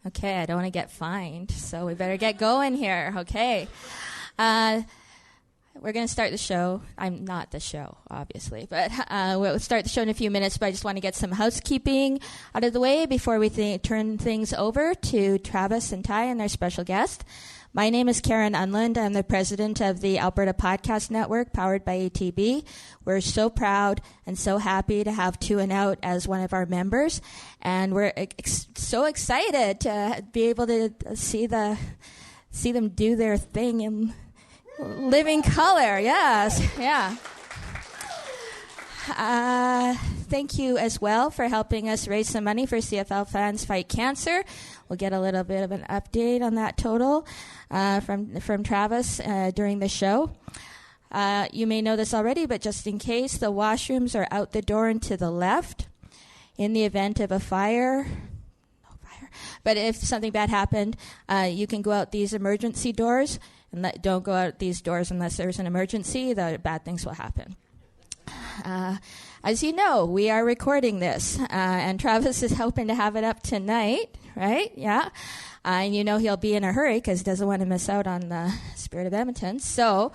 Okay, I don't want to get fined, so we better get going here. Okay. We're going to start the show. I'm not the show, obviously, but we'll start the show in a few minutes, but I just want to get some housekeeping out of the way before we turn things over to Travis and Ty and their special guest. My name is Karen Unland. I'm the president of the Alberta Podcast Network, powered by ATB. We're so proud and so happy to have Two and Out as one of our members, and we're so excited to be able to see them do their thing in living color. Yes, yeah. Thank you as well for helping us raise some money for CFL Fans Fight Cancer. We'll get a little bit of an update on that total from Travis during the show. You may know this already, but just in case, the washrooms are out the door and to the left. In the event of a fire, but if something bad happened, you can go out these emergency doors, and don't go out these doors unless there's an emergency. The bad things will happen. As you know, we are recording this, and Travis is hoping to have it up tonight, right? Yeah. And you know he'll be in a hurry because he doesn't want to miss out on the Spirit of Edmonton. So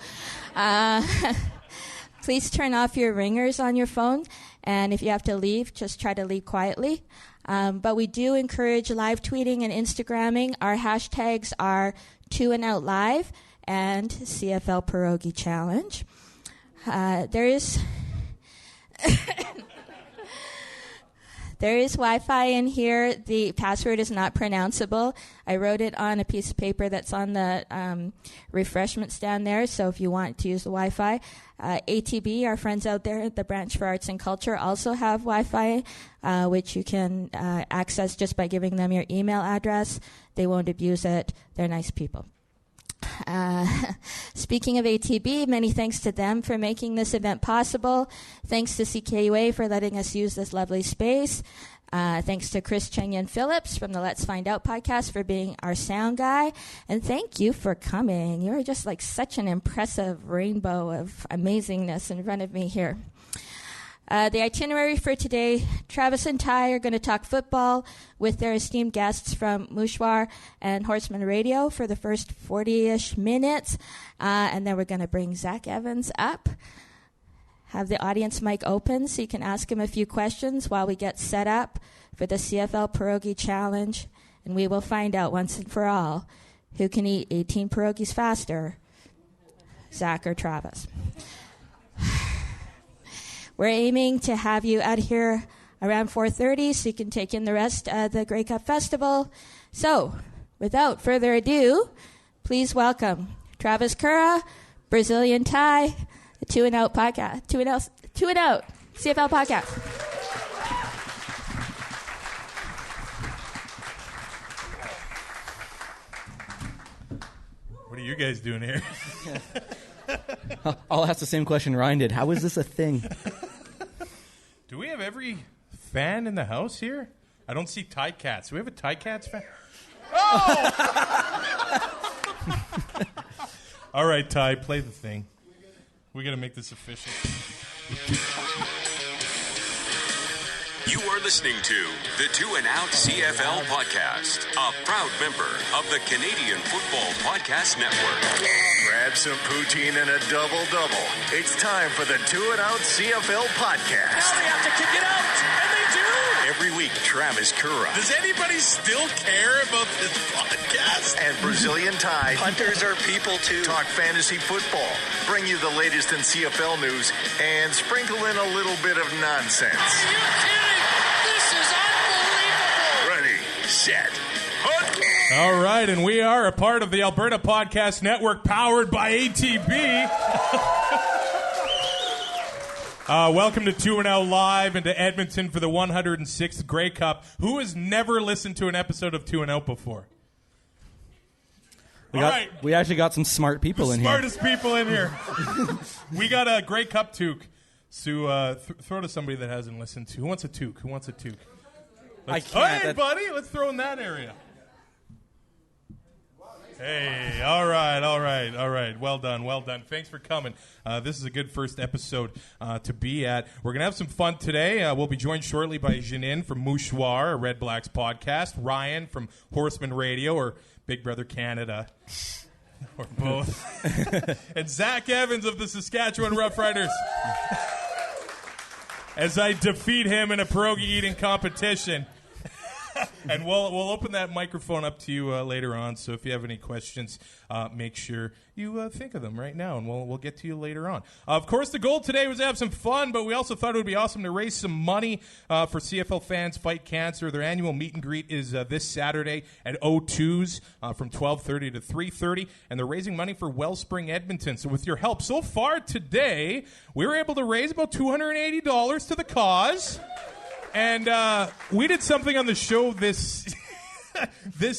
please turn off your ringers on your phone, and if you have to leave, just try to leave quietly. But we do encourage live tweeting and Instagramming. Our hashtags are Two and Out Live and CFL Pierogi Challenge. There is Wi-Fi in here. The password is not pronounceable. I wrote it on a piece of paper that's on the refreshment stand there, so if you want to use the Wi-Fi. ATB, our friends out there at the Branch for Arts and Culture, also have Wi-Fi, which you can access just by giving them your email address. They won't abuse it. They're nice people. Speaking of ATB, many thanks to them for making this event possible. Thanks to CKUA for letting us use this lovely space. Thanks to Chris Chenyan Phillips from the Let's Find Out podcast for being our sound guy. And thank you for coming. You're just like such an impressive rainbow of amazingness in front of me here. The itinerary for today, Travis and Ty are going to talk football with their esteemed guests from Mouchoir and Horsemen Radio for the first 40-ish minutes. And then we're going to bring Zack Evans up, have the audience mic open so you can ask him a few questions while we get set up for the CFL Pierogi Challenge. And we will find out once and for all who can eat 18 pierogies faster, Zack or Travis. We're aiming to have you out here around 4:30 so you can take in the rest of the Grey Cup Festival. So, without further ado, please welcome Travis Currah, Brazilian Ty, the Two and Out podcast. Two and Out, CFL podcast. What are you guys doing here? I'll ask the same question Ryan did. How is this a thing? Do we have every fan in the house here? I don't see Tie Cats. Do we have a Tie Cats fan? Oh! All right, Ty, play the thing. We got to make this official. You are listening to the Two and Out CFL podcast, a proud member of the Canadian Football Podcast Network. Grab some poutine and a double-double. It's time for the Two and Out CFL podcast. Now they have to kick it out, and they do. Every week, Travis Currah. Does anybody still care about this podcast? And Brazilian Ty. Hunters are people too. Talk fantasy football, bring you the latest in CFL news, and sprinkle in a little bit of nonsense. Are you kidding? This is unbelievable. Ready, set, hunt. All right, and we are a part of the Alberta Podcast Network, powered by ATB. Welcome to Two and Out Live and to Edmonton for the 106th Grey Cup. Who has never listened to an episode of Two and Out before? We actually got some smart people in here. Smartest people in here. We got a Grey Cup toque. So throw to somebody that hasn't listened to. Who wants a toque? Who wants a toque? I can't. Hey, buddy, let's throw in that area. Hey, all right. Well done. Thanks for coming. This is a good first episode to be at. We're going to have some fun today. We'll be joined shortly by Jeannine from Mouchoir, a Redblacks podcast, Ryan from Horsemen Radio, or Big Brother Canada, or both, and Zack Evans of the Saskatchewan Roughriders. As I defeat him in a pierogi eating competition. And we'll open that microphone up to you later on. So if you have any questions, make sure you think of them right now, and we'll get to you later on. Of course, the goal today was to have some fun, but we also thought it would be awesome to raise some money for CFL Fans Fight Cancer. Their annual meet and greet is this Saturday at O2's from 12:30 to 3:30, and they're raising money for Wellspring Edmonton. So with your help so far today, we were able to raise about $280 to the cause. And we did something on the show this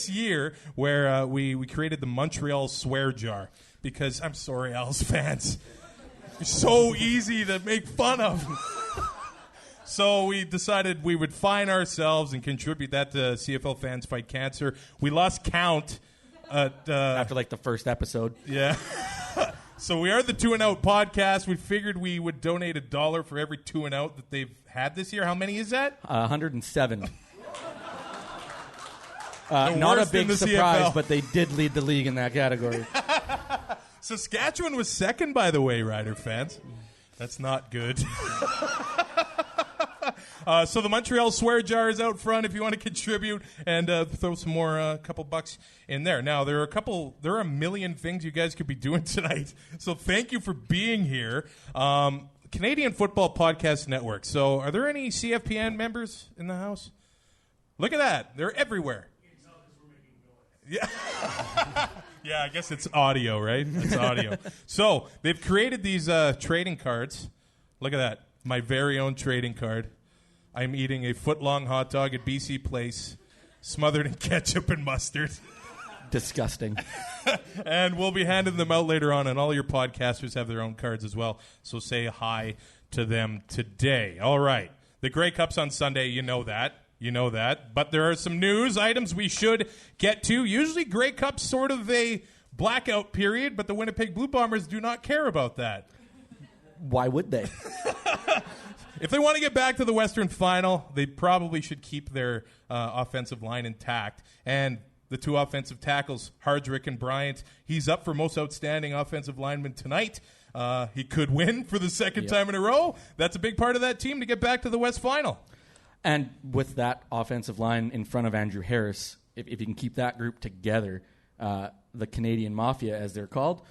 year where we created the Montreal swear jar because, I'm sorry, Als fans, you're so easy to make fun of. So we decided we would fine ourselves and contribute that to CFL Fans Fight Cancer. We lost count. After like the first episode. Yeah. So we are the 2 and Out podcast. We figured we would donate $1 for every 2 and Out that they've had this year. How many is that? 107. Not a big surprise, but they did lead the league in that category. Saskatchewan was second, by the way, Rider fans. That's not good. So the Montreal swear jar is out front if you want to contribute and throw some more couple bucks in there. Now, there are a million things you guys could be doing tonight. So thank you for being here. Canadian Football Podcast Network. So are there any CFPN members in the house? Look at that. They're everywhere. Yeah. Yeah, I guess it's audio, right? It's audio. So they've created these trading cards. Look at that. My very own trading card. I'm eating a foot-long hot dog at BC Place, smothered in ketchup and mustard. Disgusting. And we'll be handing them out later on, and all your podcasters have their own cards as well. So say hi to them today. All right. The Grey Cup's on Sunday. You know that. But there are some news items we should get to. Usually Grey Cup's sort of a blackout period, but the Winnipeg Blue Bombers do not care about that. Why would they? If they want to get back to the Western Final, they probably should keep their offensive line intact. And the 2 offensive tackles, Hardrick and Bryant, he's up for most outstanding offensive lineman tonight. He could win for the second time in a row. That's a big part of that team to get back to the West Final. And with that offensive line in front of Andrew Harris, if you can keep that group together, the Canadian Mafia, as they're called.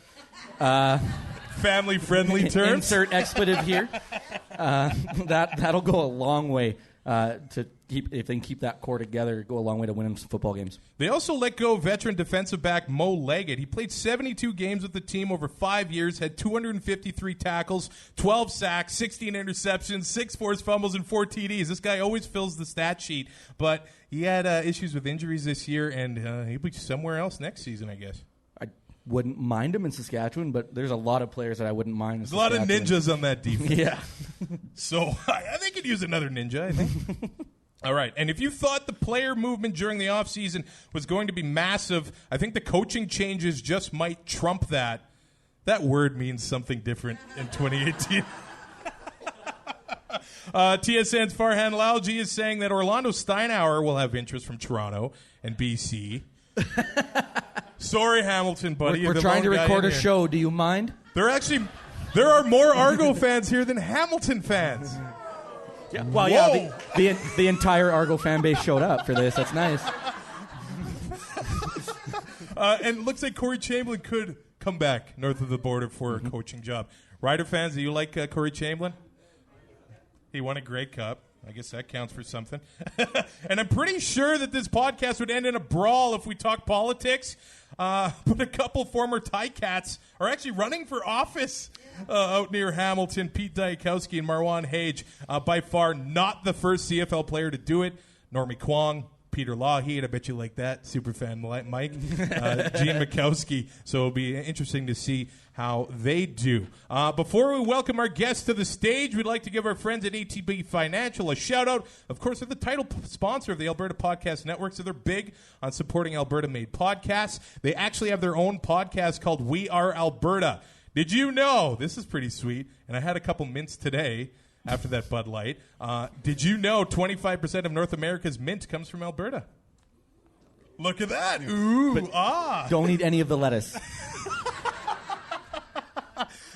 Family-friendly terms. Insert expletive here. That'll go a long way to keep. If they can keep that core together, go a long way to winning some football games. They also let go veteran defensive back Mo Leggett. He played 72 games with the team over 5 years, had 253 tackles, 12 sacks, 16 interceptions, 6 forced fumbles, and 4 TDs. This guy always fills the stat sheet, but he had issues with injuries this year, and he'll be somewhere else next season, I guess. I wouldn't mind him in Saskatchewan, but there's a lot of players that I wouldn't mind in There's a lot of ninjas on that defense. Yeah. So they could use another ninja, I think. All right, and if you thought the player movement during the offseason was going to be massive, I think the coaching changes just might trump that. That word means something different in 2018. TSN's Farhan Lalji is saying that Orlando Steinauer will have interest from Toronto and BC. Sorry, Hamilton, buddy. We're trying to record a show. Do you mind? There are more Argo fans here than Hamilton fans. Yeah, well, yeah, the entire Argo fan base showed up for this. That's nice. And it looks like Corey Chamberlain could come back north of the border for a coaching job. Rider fans, do you like Corey Chamberlain? He won a Grey Cup. I guess that counts for something. And I'm pretty sure that this podcast would end in a brawl if we talk politics. But a couple former Ticats are actually running for office out near Hamilton. Pete Diakowski and Marwan Hage, by far not the first CFL player to do it. Normie Kwong, Peter Lougheed, I bet you like that, superfan Mike, Gene Mikowski. So it'll be interesting to see how they do. Before we welcome our guests to the stage, we'd like to give our friends at ATB Financial a shout-out. Of course, they're the title sponsor of the Alberta Podcast Network, so they're big on supporting Alberta-made podcasts. They actually have their own podcast called We Are Alberta. Did you know, this is pretty sweet, and I had a couple mints today after that Bud Light. Did you know 25% of North America's mint comes from Alberta? Look at that. Ooh, Don't eat any of the lettuce.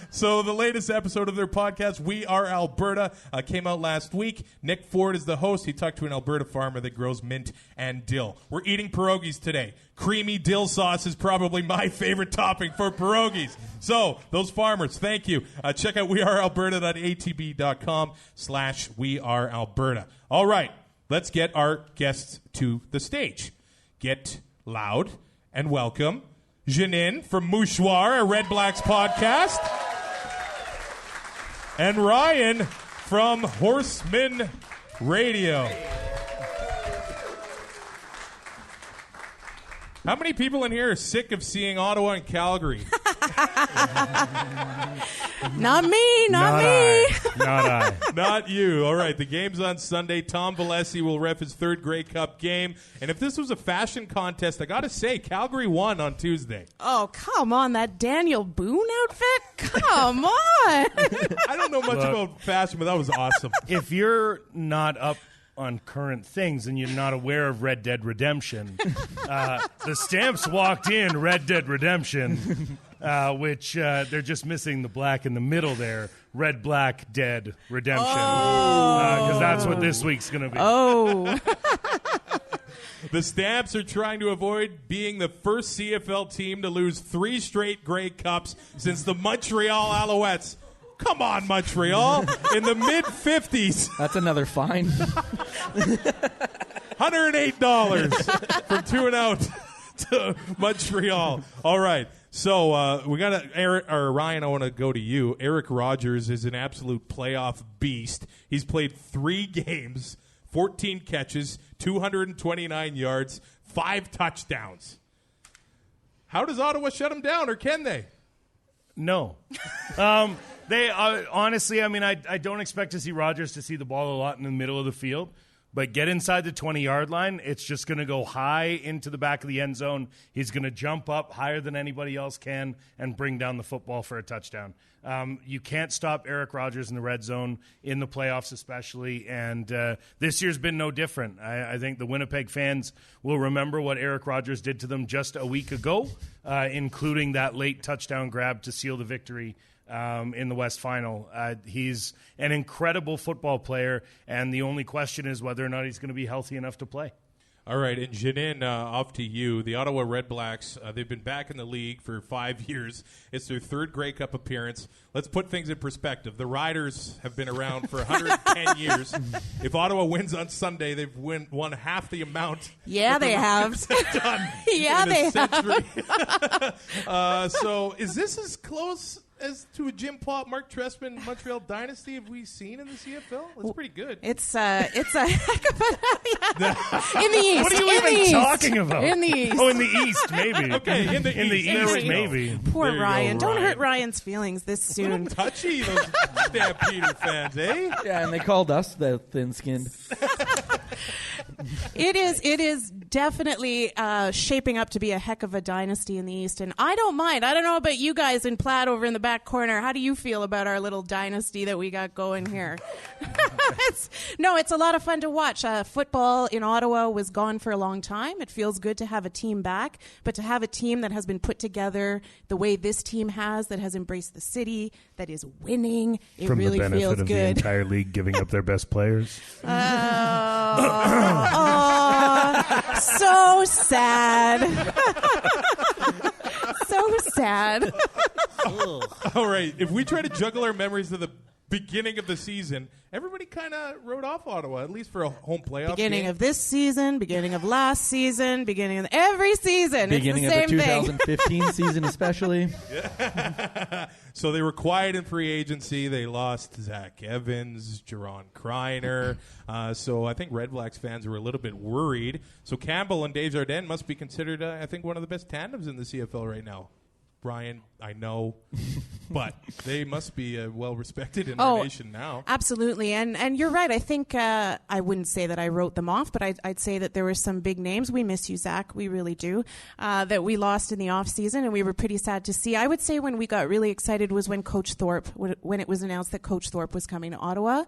So the latest episode of their podcast, We Are Alberta, came out last week. Nick Ford is the host. He talked to an Alberta farmer that grows mint and dill. We're eating pierogies today. Creamy dill sauce is probably my favorite topping for pierogies. So those farmers, thank you. Check out wearealberta.atb.com/wearealberta. All right, let's get our guests to the stage. Get loud and welcome Jeannine from Mouchoir, a Redblacks podcast. And Ryan from Horsemen Radio. How many people in here are sick of seeing Ottawa and Calgary? Not me. Not I. Not you. All right, the game's on Sunday. Tom Valesi will ref his third Grey Cup game. And if this was a fashion contest, I got to say, Calgary won on Tuesday. Oh, come on. That Daniel Boone outfit? Come on. I don't know much about fashion, but that was awesome. If you're not up on current things and you're not aware of Red Dead Redemption, the Stamps walked in Red Dead Redemption, which they're just missing the black in the middle there. Red, Black, Dead Redemption. Because that's what this week's going to be. Oh. The Stamps are trying to avoid being the first CFL team to lose 3 straight Grey Cups since the Montreal Alouettes. Come on, Montreal. In the mid-50s. That's another fine. $108 from 2 and out to Montreal. All right. So we got Ryan, I want to go to you. Eric Rogers is an absolute playoff beast. He's played 3 games, 14 catches, 229 yards, 5 touchdowns. How does Ottawa shut him down, or can they? No. They honestly, I mean, I don't expect to see Rogers to see the ball a lot in the middle of the field, but get inside the 20-yard line, it's just going to go high into the back of the end zone. He's going to jump up higher than anybody else can and bring down the football for a touchdown. You can't stop Eric Rogers in the red zone, in the playoffs especially, and this year's been no different. I think the Winnipeg fans will remember what Eric Rogers did to them just a week ago, including that late touchdown grab to seal the victory in the West Final. He's an incredible football player, and the only question is whether or not he's going to be healthy enough to play. All right, and Jeannine, off to you. The Ottawa Redblacks, they've been back in the league for 5 years. It's their third Grey Cup appearance. Let's put things in perspective. The Riders have been around for 110 years. If Ottawa wins on Sunday, they've won half the amount. Yeah, they have. Yeah, they have. So is this as close as to a Jim Plott, Mark Trestman, Montreal dynasty have we seen in the CFL? It's pretty good. It's a heck of a in the East. What are you even talking about? In the East. Oh, in the East, maybe. Okay, in the East, maybe. Poor Ryan. Go, Don't Ryan. hurt Ryan's feelings this soon. Touchy, those Stampeder fans, eh? Yeah, and they called us the thin-skinned. It is definitely shaping up to be a heck of a dynasty in the East, and I don't mind. I don't know about you guys in Plaid over in the back corner. How do you feel about our little dynasty that we got going here? It's a lot of fun to watch. Football in Ottawa was gone for a long time. It feels good to have a team back, but to have a team that has been put together the way this team has, that has embraced the city, that is winning, it From really the benefit feels of good. the entire league giving up their best players. So sad. So sad. All right, if we try to juggle our memories of the beginning of the season, everybody everybody kind of wrote off Ottawa, at least for a home playoff Beginning game. of this season, beginning of last season, beginning of every season. Beginning it's the of same the thing. 2015 season especially. So they were quiet in free agency. They lost Zach Evans, Jerron Kreiner. So I think Redblacks fans were a little bit worried. So Campbell and Desjardins must be considered, I think, one of the best tandems in the CFL right now. Brian, I know, but they must be well respected in our nation now. Absolutely, and you're right. I think I wouldn't say that I wrote them off, but I'd say that there were some big names. We miss you, Zack. We really do. That we lost in the off season, and we were pretty sad to see. I would say when we got really excited was when Coach Thorpe, when it was announced that Coach Thorpe was coming to Ottawa.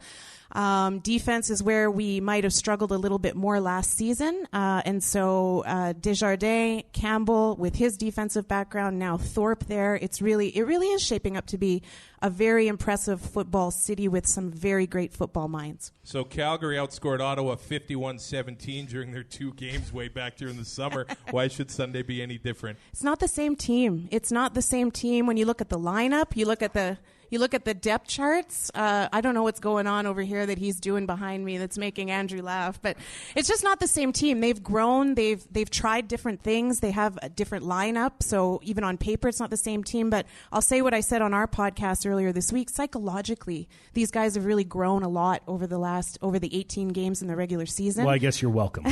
Defense is where we might have struggled a little bit more last season, and so Desjardins, Campbell with his defensive background, now Thorpe there. It really is shaping up to be a very impressive football city with some very great football minds. So Calgary outscored Ottawa 51-17 during their 2 games way back during the summer. Why should Sunday be any different? It's not the same team. It's not the same team. When you look at the lineup, you look at the depth charts. I don't know what's going on over here that he's doing behind me that's making Andrew laugh, but it's just not the same team. They've grown. They've tried different things. They have a different lineup. So even on paper, it's not the same team. But I'll say what I said on our podcast earlier this week. Psychologically, these guys have really grown a lot over the 18 games in the regular season. Well, I guess you're welcome.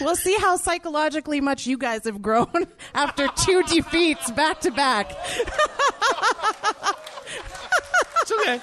We'll see how psychologically much you guys have grown after 2 defeats back to back. It's okay.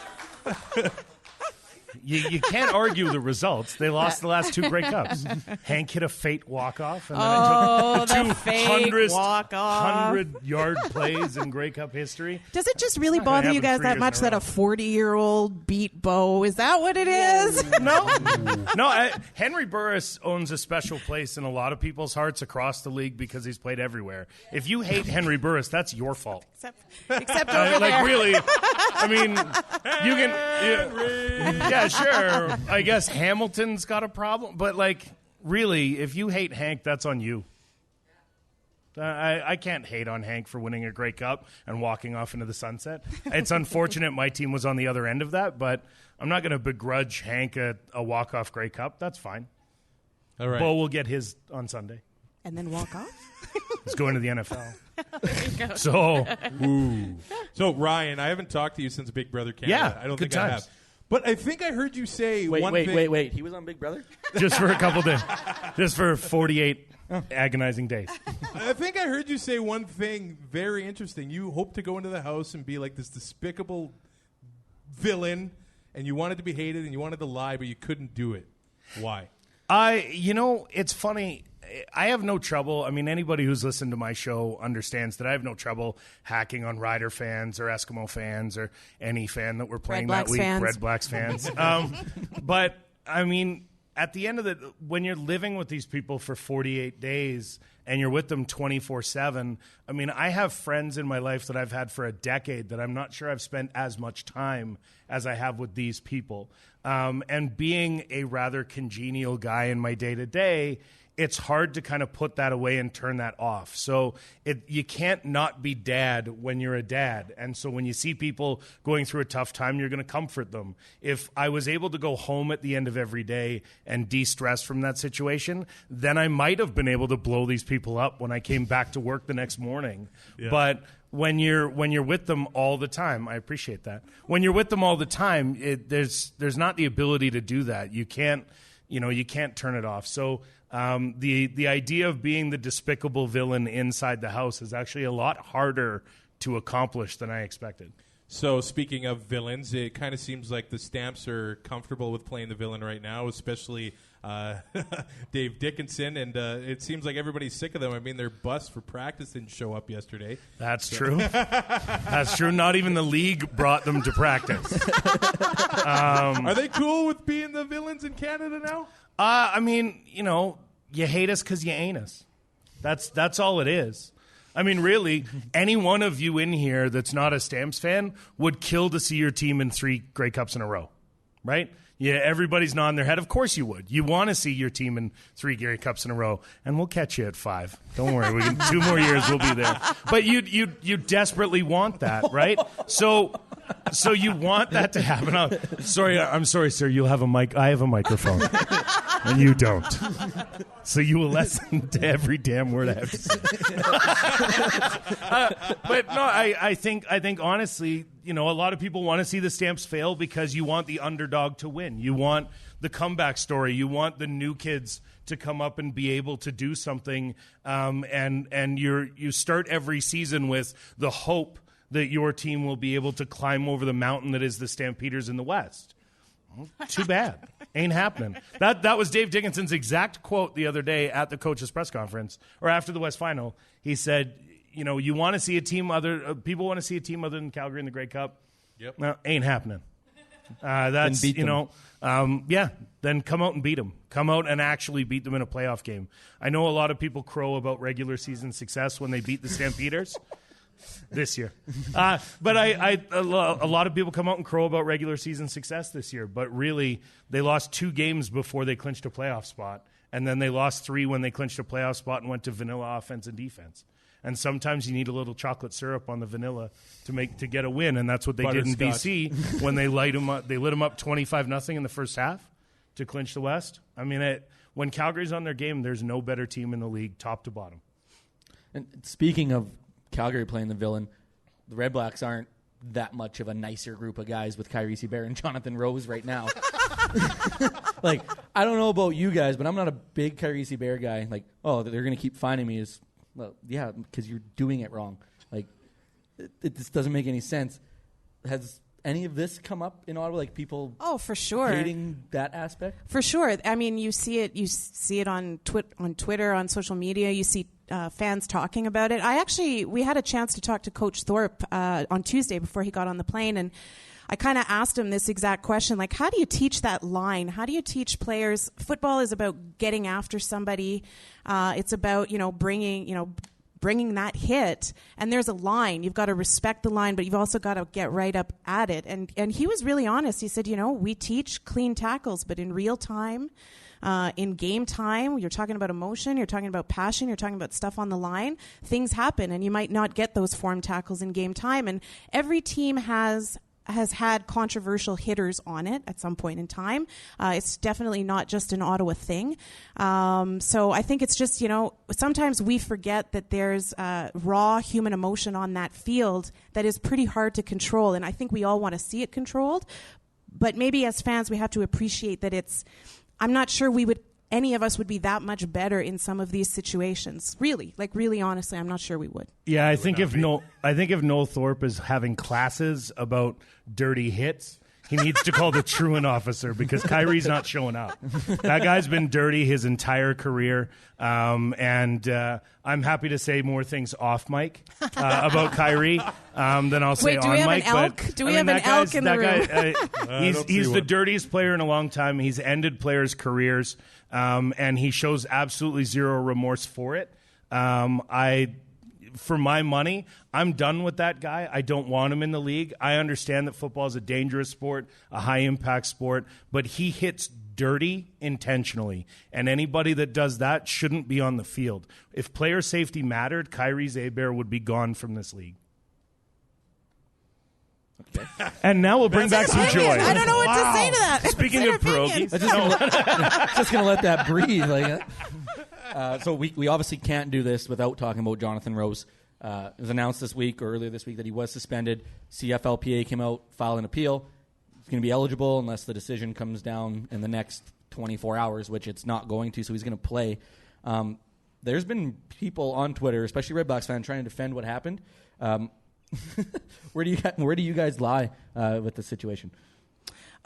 You can't argue the results. They lost the last 2 Grey Cups. Hank hit a fake walk-off. And then the fake walk-off. 100-yard plays in Grey Cup history. Does it just really bother you guys that much that a 40-year-old beat Bo? Is that what it is? No. Henry Burris owns a special place in a lot of people's hearts across the league because he's played everywhere. If you hate Henry Burris, that's your fault. Except over there. Like, really, I mean, you can... Yeah, sure. I guess Hamilton's got a problem. But, like, really, if you hate Hank, that's on you. I can't hate on Hank for winning a Grey Cup and walking off into the sunset. It's unfortunate my team was on the other end of that, but I'm not going to begrudge Hank a walk-off Grey Cup. That's fine. All right. Bo will get his on Sunday. And then walk off? He's going to the NFL. So, Ryan, I haven't talked to you since Big Brother Canada. Yeah, I don't good think I times. have. But I think I heard you say one thing. Wait. He was on Big Brother? Just for a couple days. Just for 48 agonizing days. I think I heard you say one thing very interesting. You hope to go into the house and be like this despicable villain, and you wanted to be hated and you wanted to lie, but you couldn't do it. Why? It's funny. I have no trouble. I mean, anybody who's listened to my show understands that I have no trouble hacking on Rider fans or Eskimo fans or any fan that we're playing that week. Redblacks fans. But, I mean, at the end of when you're living with these people for 48 days and you're with them 24/7, I mean, I have friends in my life that I've had for a decade that I'm not sure I've spent as much time as I have with these people. And being a rather congenial guy in my day-to-day, it's hard to kind of put that away and turn that off. So you can't not be dad when you're a dad. And so when you see people going through a tough time, you're going to comfort them. If I was able to go home at the end of every day and de-stress from that situation, then I might have been able to blow these people up when I came back to work the next morning. Yeah. But when you're with them all the time, I appreciate that. When you're with them all the time, there's not the ability to do that. You can't turn it off. So the idea of being the despicable villain inside the house is actually a lot harder to accomplish than I expected. So speaking of villains, it kind of seems like the Stamps are comfortable with playing the villain right now, especially Dave Dickinson, and it seems like everybody's sick of them. I mean, their bus for practice didn't show up yesterday. That's true. That's true. Not even the league brought them to practice. Are they cool with being the villains in Canada now? I mean, you hate us because you ain't us. That's all it is. I mean, really, any one of you in here that's not a Stamps fan would kill to see your team in 3 Grey Cups in a row, right? Yeah, everybody's nodding their head. Of course you would. You want to see your team in 3 Grey Cups in a row, and we'll catch you at 5. Don't worry, 2 more years we'll be there. But you desperately want that, right? So So you want that to happen. I'm sorry, sir. You'll have a mic. I have a microphone, and you don't. So you will listen to every damn word I have to say. But no, I think honestly, a lot of people want to see the Stamps fail because you want the underdog to win. You want the comeback story. You want the new kids to come up and be able to do something. And you start every season with the hope that your team will be able to climb over the mountain that is the Stampeders in the West. Well, too bad. Ain't happening. That was Dave Dickinson's exact quote the other day at the coach's press conference, or after the West Final. He said, you want to see a team people want to see a team other than Calgary in the Grey Cup. Yep. No, ain't happening. That's, then come out and beat them. Come out and actually beat them in a playoff game. I know a lot of people crow about regular season success when they beat the Stampeders. This year. But a lot of people come out and crow about regular season success this year, but really they lost 2 games before they clinched a playoff spot, and then they lost 3 when they clinched a playoff spot and went to vanilla offense and defense. And sometimes you need a little chocolate syrup on the vanilla to get a win, and that's what they did in BC when they lit them up 25-0 in the first half to clinch the West. I mean, when Calgary's on their game, there's no better team in the league, top to bottom. And speaking of Calgary playing the villain, the Redblacks aren't that much of a nicer group of guys with Kyrie Seabear and Jonathan Rose right now. I don't know about you guys, but I'm not a big Kyrie Seabear guy. They're going to keep finding me yeah, because you're doing it wrong. It just doesn't make any sense. Has any of this come up in Ottawa? People for sure hating that aspect? For sure. I mean, you see it on Twitter, on social media. You see fans talking about it. We had a chance to talk to Coach Thorpe on Tuesday before he got on the plane, and I kind of asked him this exact question, how do you teach that line? How do you teach players? Football is about getting after somebody. It's about, bringing that hit, and there's a line. You've got to respect the line, but you've also got to get right up at it. And he was really honest. He said, we teach clean tackles, but in real time, in game time, you're talking about emotion, you're talking about passion, you're talking about stuff on the line. Things happen, and you might not get those form tackles in game time. And every team has had controversial hitters on it at some point in time. It's definitely not just an Ottawa thing. So I think it's just, sometimes we forget that there's raw human emotion on that field that is pretty hard to control. And I think we all want to see it controlled. But maybe as fans, we have to appreciate that I'm not sure any of us would be that much better in some of these situations. Really, honestly, I'm not sure we would. Yeah, I think if Noel Thorpe is having classes about dirty hits, he needs to call the truant officer because Kyrie's not showing up. That guy's been dirty his entire career, and I'm happy to say more things off mic about Kyrie than I'll say on mic. Do we have an elk in the room? He's the dirtiest player in a long time. He's ended players' careers. And he shows absolutely zero remorse for it. For my money, I'm done with that guy. I don't want him in the league. I understand that football is a dangerous sport, a high-impact sport, but he hits dirty intentionally, and anybody that does that shouldn't be on the field. If player safety mattered, Kyrie Seabear would be gone from this league. Okay. And now we'll bring back some joy. I don't know what to say to that. Speaking of pierogies, just gonna let that breathe. So we obviously can't do this without talking about Jonathan Rose. It was announced this week or earlier this week that he was suspended. CFLPA came out, filed an appeal. He's going to be eligible unless the decision comes down in the next 24 hours, which it's not going to. So he's going to play. There's been people on Twitter, especially Redblacks fans, trying to defend what happened. Where do you guys lie with the situation?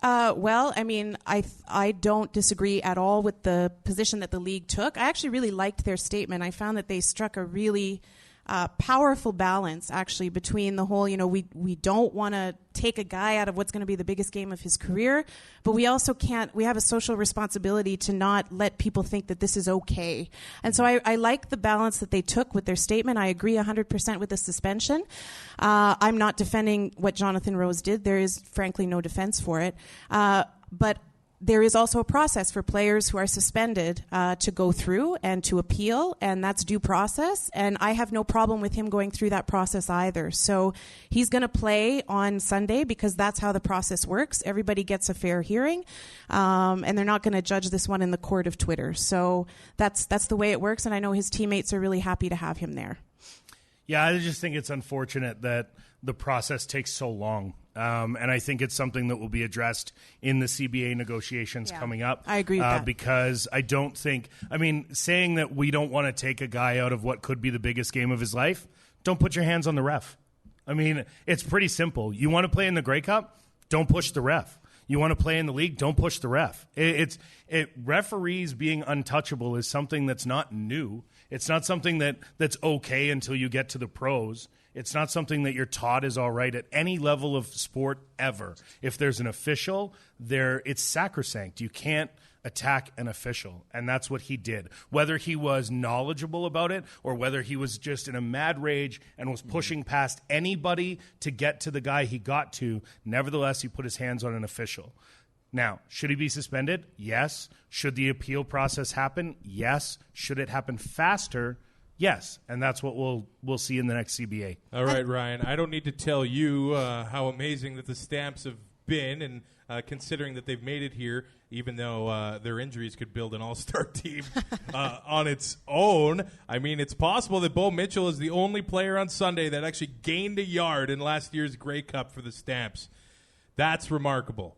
Well, I mean, I don't disagree at all with the position that the league took. I actually really liked their statement. I found that they struck a really powerful balance, actually, between the whole, we don't want to take a guy out of what's going to be the biggest game of his career, but we also we have a social responsibility to not let people think that this is okay. And so I like the balance that they took with their statement. I agree 100% with the suspension. I'm not defending what Jonathan Rose did. There is, frankly, no defense for it. But there is also a process for players who are suspended to go through and to appeal, and that's due process. And I have no problem with him going through that process either. So he's going to play on Sunday because that's how the process works. Everybody gets a fair hearing, and they're not going to judge this one in the court of Twitter. So that's the way it works, and I know his teammates are really happy to have him there. Yeah, I just think it's unfortunate that the process takes so long. And I think it's something that will be addressed in the CBA negotiations coming up. I agree with that. Because I don't think, saying that we don't want to take a guy out of what could be the biggest game of his life, don't put your hands on the ref. It's pretty simple. You want to play in the Grey Cup? Don't push the ref. You want to play in the league? Don't push the ref. Referees being untouchable is something that's not new. It's not something that's okay until you get to the pros. It's not something that you're taught is all right at any level of sport ever. If there's an official, it's sacrosanct. You can't attack an official, and that's what he did. Whether he was knowledgeable about it or whether he was just in a mad rage and was pushing past anybody to get to the guy he got to, nevertheless, he put his hands on an official. Now, should he be suspended? Yes. Should the appeal process happen? Yes. Should it happen faster? Yes, and that's what we'll see in the next CBA. All right, Ryan, I don't need to tell you how amazing that the Stamps have been, and considering that they've made it here, even though their injuries could build an all-star team on its own. It's possible that Bo Mitchell is the only player on Sunday that actually gained a yard in last year's Grey Cup for the Stamps. That's remarkable.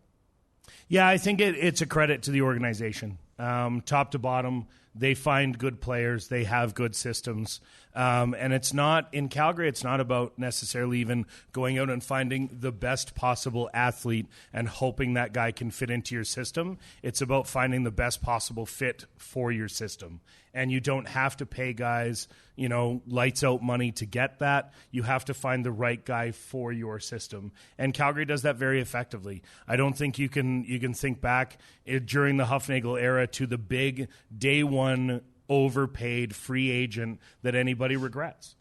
Yeah, I think it's a credit to the organization. Top to bottom, they find good players. They have good systems. And it's not, in Calgary, it's not about necessarily even going out and finding the best possible athlete and hoping that guy can fit into your system. It's about finding the best possible fit for your system. And you don't have to pay guys, lights out money to get that. You have to find the right guy for your system. And Calgary does that very effectively. I don't think you can think back during the Hufnagel era to the big day one overpaid free agent that anybody regrets,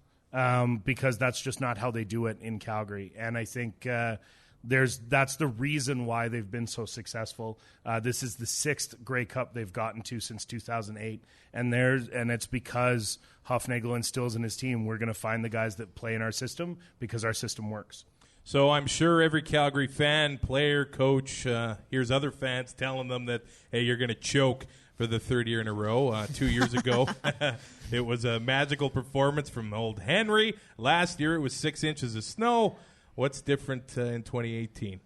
because that's just not how they do it in Calgary. And I think that's the reason why they've been so successful. This is the 6th Grey Cup they've gotten to since 2008, and it's because Hufnagel instills in his team, we're going to find the guys that play in our system because our system works. So I'm sure every Calgary fan, player, coach, hears other fans telling them that, hey, you're going to choke for the 3rd year in a row. 2 years ago, it was a magical performance from old Henry. Last year, it was 6 inches of snow. What's different in 2018?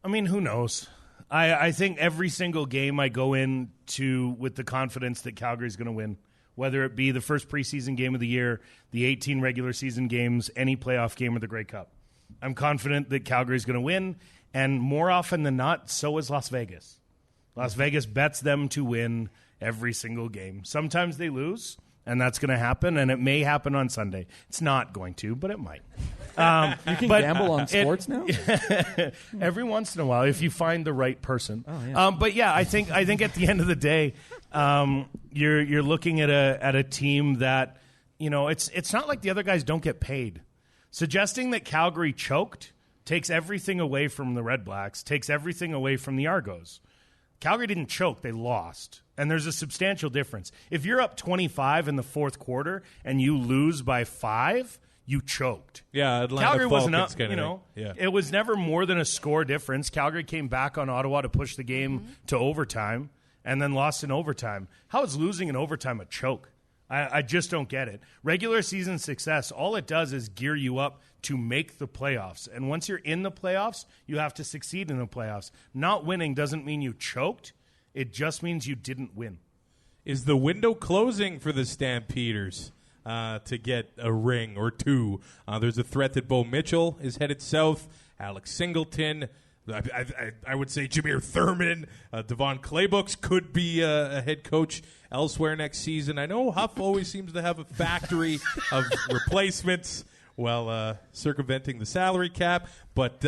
Who knows? I think every single game I go into with the confidence that Calgary's going to win, whether it be the first preseason game of the year, the 18 regular season games, any playoff game, or the Grey Cup. I'm confident that Calgary's going to win, and more often than not, so is Las Vegas. Las Vegas bets them to win every single game. Sometimes they lose, and that's going to happen, and it may happen on Sunday. It's not going to, but it might. You can gamble on sports now? Every once in a while, if you find the right person. Oh, yeah. But yeah, I think at the end of the day, you're looking at a team that, it's not like the other guys don't get paid. Suggesting that Calgary choked takes everything away from the Redblacks, takes everything away from the Argos. Calgary didn't choke, they lost. And there's a substantial difference. If you're up 25 in the 4th quarter and you lose by 5, you choked. Yeah, Atlanta Calgary wasn't up, Yeah. It was never more than a score difference. Calgary came back on Ottawa to push the game to overtime and then lost in overtime. How is losing in overtime a choke? I just don't get it. Regular season success, all it does is gear you up to make the playoffs. And once you're in the playoffs, you have to succeed in the playoffs. Not winning doesn't mean you choked. It just means you didn't win. Is the window closing for the Stampeders to get a ring or two? There's a threat that Bo Mitchell is headed south. Alex Singleton. I would say Jameer Thurman, Devon Claybooks could be a head coach elsewhere next season. I know Huff always seems to have a factory of replacements while circumventing the salary cap, but...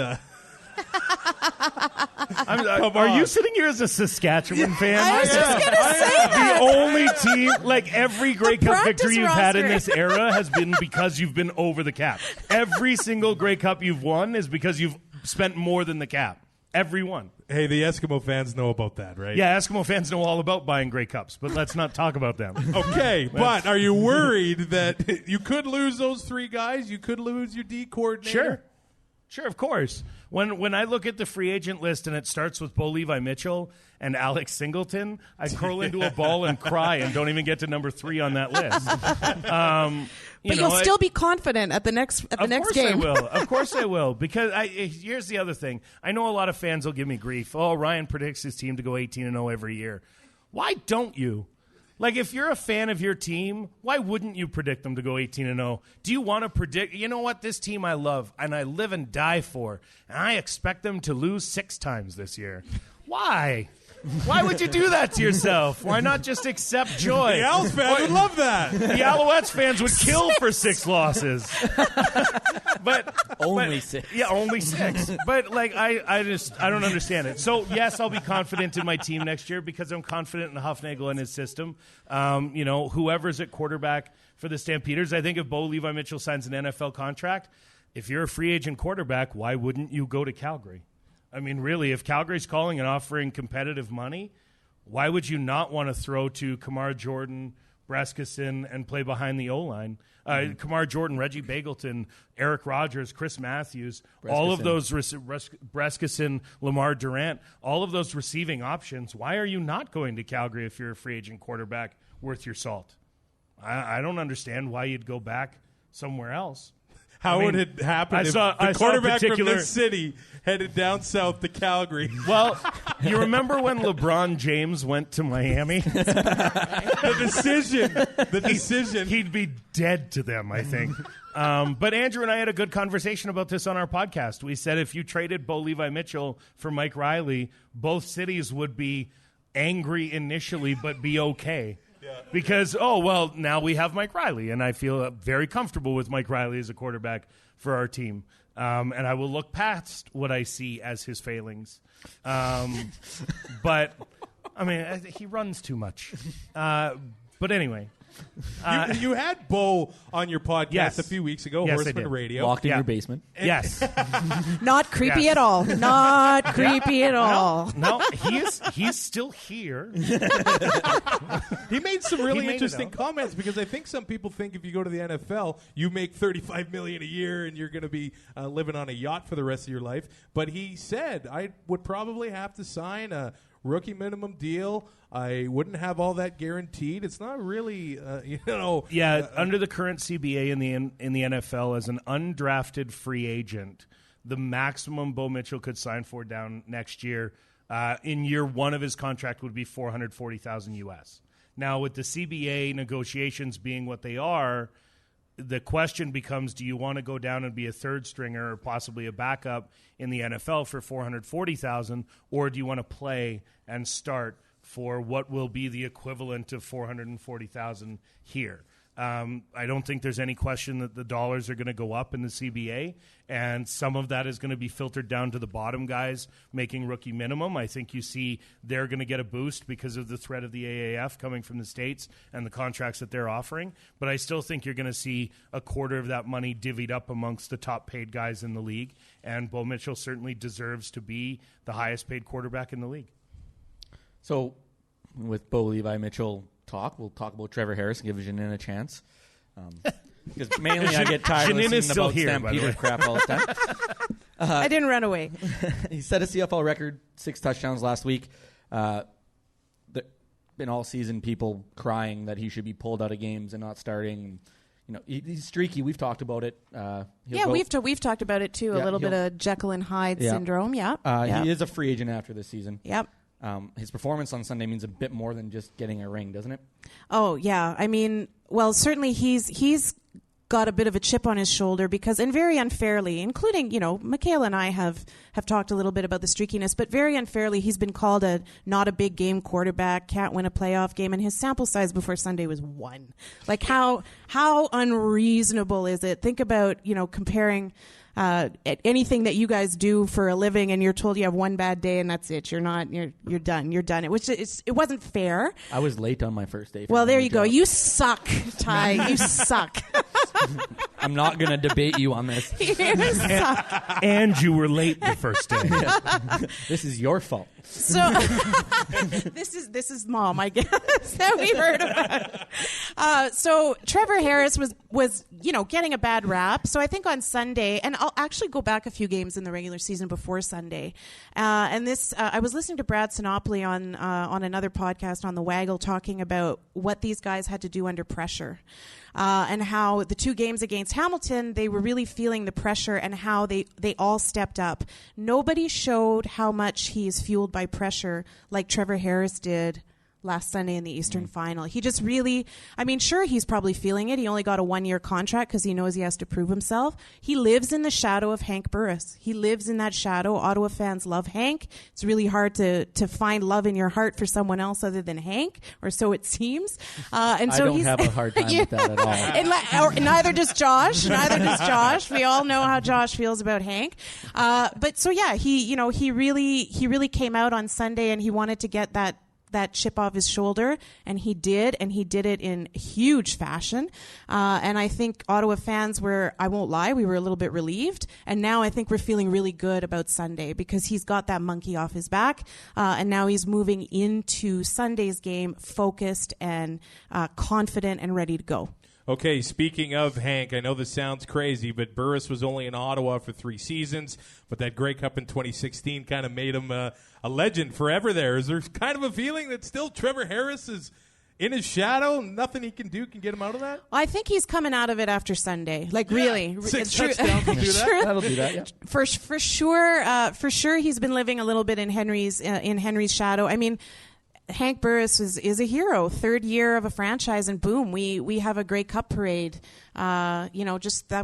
Are you sitting here as a Saskatchewan fan? I was just going to say that. The only team, like every Grey Cup victory you've had in this era has been because you've been over the cap. Every single Grey Cup you've won is because you've spent more than the cap. Everyone. Hey, the Eskimo fans know about that, right? Yeah, Eskimo fans know all about buying Grey Cups, but let's not talk about them. Okay, but are you worried that you could lose those 3 guys? You could lose your D coordinator? Sure, of course. When I look at the free agent list and it starts with Bo Levi Mitchell and Alex Singleton, I curl into a ball and cry and don't even get to number 3 on that list. But you'll still be confident at the next game. Of course I will. Because here's the other thing. I know a lot of fans will give me grief. Oh, Ryan predicts his team to go 18-0 every year. Why don't you? Like, if you're a fan of your team, why wouldn't you predict them to go 18-0? Do you want to predict, you know what, this team I love and I live and die for, and I expect them to lose 6 times this year? Why? Why would you do that to yourself? Why not just accept joy? The Owls fans would love that. The Alouettes fans would kill for 6 losses. But only 6. Yeah, only 6. But like I don't understand it. So yes, I'll be confident in my team next year because I'm confident in Huffnagel and his system. Whoever's at quarterback for the Stampeders, I think if Bo Levi Mitchell signs an NFL contract, if you're a free agent quarterback, why wouldn't you go to Calgary? I mean, really, if Calgary's calling and offering competitive money, why would you not want to throw to Kamar Jordan, Breskison, and play behind the O-line? Kamar Jordan, Reggie Bagleton, Eric Rogers, Chris Matthews, all of those, Breskison, Lamar Durant, all of those receiving options. Why are you not going to Calgary if you're a free agent quarterback worth your salt? I don't understand why you'd go back somewhere else. How would it happen if the quarterback from this city headed down south to Calgary? Well, you remember when LeBron James went to Miami? The decision. He'd be dead to them, I think. But Andrew and I had a good conversation about this on our podcast. We said if you traded Bo Levi Mitchell for Mike Riley, both cities would be angry initially but be okay. Yeah. Because, now we have Mike Riley, and I feel very comfortable with Mike Riley as a quarterback for our team. And I will look past what I see as his failings. But, I mean, he runs too much. But anyway. You had Bo on your podcast a few weeks ago, Horsemen Radio. Locked in your basement. Yes. Not creepy at all. Not creepy at all. No, he's still here. He made some really interesting comments because I think some people think if you go to the NFL, you make $35 million a year and you're going to be living on a yacht for the rest of your life. But he said, I would probably have to sign a rookie minimum deal. I wouldn't have all that guaranteed. It's not really, under the current CBA in the NFL, as an undrafted free agent, the maximum Bo Mitchell could sign for down next year in year 1 of his contract would be $440,000 US. Now, with the CBA negotiations being what they are, the question becomes: do you want to go down and be a third stringer or possibly a backup in the NFL for $440,000, or do you want to play and start for what will be the equivalent of $440,000 here? I don't think there's any question that the dollars are going to go up in the CBA, and some of that is going to be filtered down to the bottom guys making rookie minimum. I think you see they're going to get a boost because of the threat of the AAF coming from the States and the contracts that they're offering. But I still think you're going to see a quarter of that money divvied up amongst the top paid guys in the league, and Bo Mitchell certainly deserves to be the highest paid quarterback in the league. So with Bo Levi Mitchell we'll talk about Trevor Harris and give Jeannine a chance. Because mainly I get tired of listening about Stampeder crap all the time. I didn't run away. He set a CFL record, 6 touchdowns last week. Been all season people crying that he should be pulled out of games and not starting. You know, he's streaky. We've talked about it. We've talked about it too. A little bit of Jekyll and Hyde syndrome. Yeah. He is a free agent after this season. Yep. His performance on Sunday means a bit more than just getting a ring, doesn't it? Oh, yeah. I mean, well, certainly he's got a bit of a chip on his shoulder because, and very unfairly, including, Michaela and I have talked a little bit about the streakiness, but very unfairly, he's been called not a big game quarterback, can't win a playoff game, and his sample size before Sunday was 1. Like, how unreasonable is it? Think about, comparing anything that you guys do for a living and you're told you have one bad day and that's it. You're done. It wasn't fair. I was late on my first day. Well, there you go. You suck, Ty. You suck. I'm not going to debate you on this. And you were late the first day. This is your fault. So this is Mom, I guess, that we heard about. So Trevor Harris was getting a bad rap. So I think on Sunday, and I'll actually go back a few games in the regular season before Sunday. And this, I was listening to Brad Sinopoli on another podcast on the Waggle talking about what these guys had to do under pressure. And how the 2 games against Hamilton, they were really feeling the pressure and how they all stepped up. Nobody showed how much he's fueled by pressure like Trevor Harris did last Sunday in the Eastern Final. He just really, sure, he's probably feeling it. He only got a 1-year contract because he knows he has to prove himself. He lives in the shadow of Hank Burris. He lives in that shadow. Ottawa fans love Hank. It's really hard to find love in your heart for someone else other than Hank, or so it seems. And so I don't have a hard time with that at all. Neither does Josh. We all know how Josh feels about Hank. But so yeah, he really came out on Sunday and he wanted to get that chip off his shoulder, and he did it in huge fashion. And I think Ottawa fans I won't lie, we were a little bit relieved. And now I think we're feeling really good about Sunday because he's got that monkey off his back. And now he's moving into Sunday's game focused and confident and ready to go. Okay, speaking of Hank, I know this sounds crazy, but Burris was only in Ottawa for 3 seasons, but that Grey Cup in 2016 kind of made him a legend forever there. Is there kind of a feeling that still Trevor Harris is in his shadow? Nothing he can do can get him out of that? I think he's coming out of it after Sunday. Really. 6 touchdowns will do that? That'll do that, yeah. For sure he's been living a little bit in Henry's shadow. Hank Burris is a hero. 3rd year of a franchise, and boom, we have a Grey Cup parade. That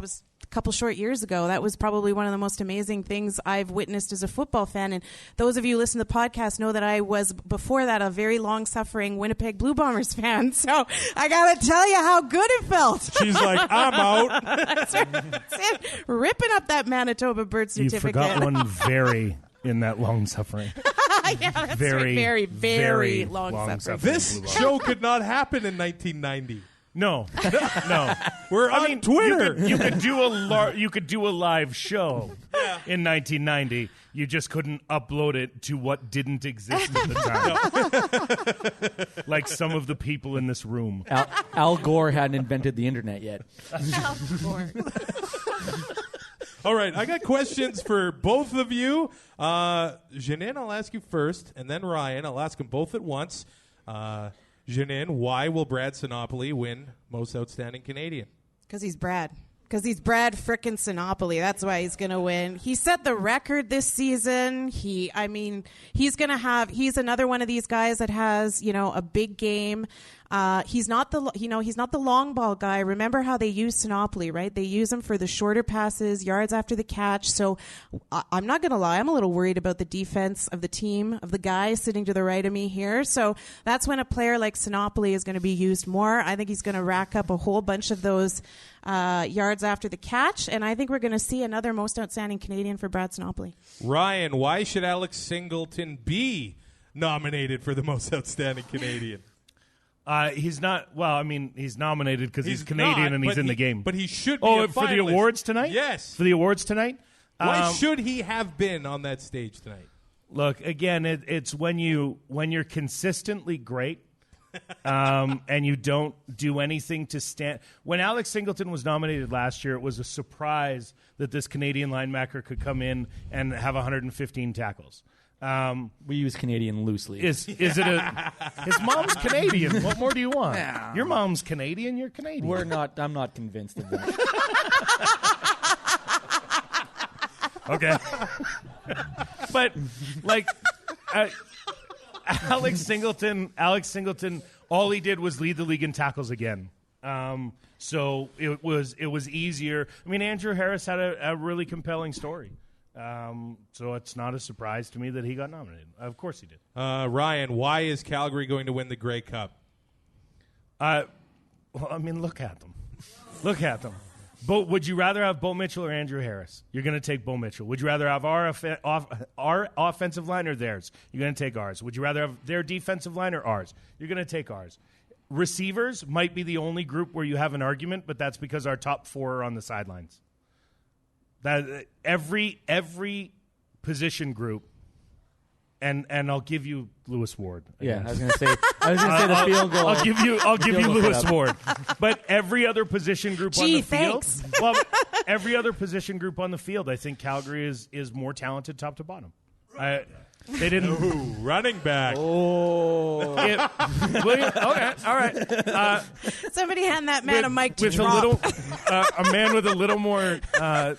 was a couple short years ago. That was probably one of the most amazing things I've witnessed as a football fan. And those of you who listen to the podcast know that I was, before that, a very long-suffering Winnipeg Blue Bombers fan. So I got to tell you how good it felt. She's like, I'm out. That's it. Ripping up that Manitoba birth certificate. You forgot one very in that long-suffering. Yeah, that's very, right. Very long suffering. This show could not happen in 1990. No. We're on Twitter. You could do a live show in 1990. You just couldn't upload it to what didn't exist at the time. Like some of the people in this room. Al Gore hadn't invented the internet yet. Al Gore. All right, I got questions for both of you. Jeannine, I'll ask you first, and then Ryan. I'll ask them both at once. Jeannine, why will Brad Sinopoli win Most Outstanding Canadian? Because he's Brad. Because he's Brad frickin' Sinopoli. That's why he's going to win. He set the record this season. He's another one of these guys that has, a big game. He's not the long ball guy. Remember how they use Sinopoli, right? They use him for the shorter passes, yards after the catch. So I'm not going to lie. I'm a little worried about the defense of the team, of the guy sitting to the right of me here. So that's when a player like Sinopoli is going to be used more. I think he's going to rack up a whole bunch of those yards after the catch. And I think we're going to see another Most Outstanding Canadian for Brad Sinopoli. Ryan, why should Alex Singleton be nominated for the Most Outstanding Canadian? He's not. Well, he's nominated because he's Canadian and he's in the game. But he should be a finalist. For the awards tonight? Yes. For the awards tonight? Why should he have been on that stage tonight? Look, again, it's when you're consistently great and you don't do anything to stand. When Alex Singleton was nominated last year, it was a surprise that this Canadian linebacker could come in and have 115 tackles. We use Canadian loosely. Is it his mom's Canadian? What more do you want? Yeah. Your mom's Canadian. You're Canadian. I'm not convinced of that. Okay. But Alex Singleton, all he did was lead the league in tackles again. So it was easier. Andrew Harris had a really compelling story. So it's not a surprise to me that he got nominated. Of course he did. Ryan, why is Calgary going to win the Grey Cup? Look at them. Look at them. Would you rather have Bo Mitchell or Andrew Harris? You're going to take Bo Mitchell. Would you rather have our offensive line or theirs? You're going to take ours. Would you rather have their defensive line or ours? You're going to take ours. Receivers might be the only group where you have an argument, but that's because our top 4 are on the sidelines. That every position group, and I'll give you Lewis Ward. I was going to say the field goal. I'll give you Lewis Ward. But every other position group on the field. Well, every other position group on the field, I think Calgary is more talented top to bottom. They didn't. Running back. Okay, all right. Somebody hand that man a mic to drop. A man with a little more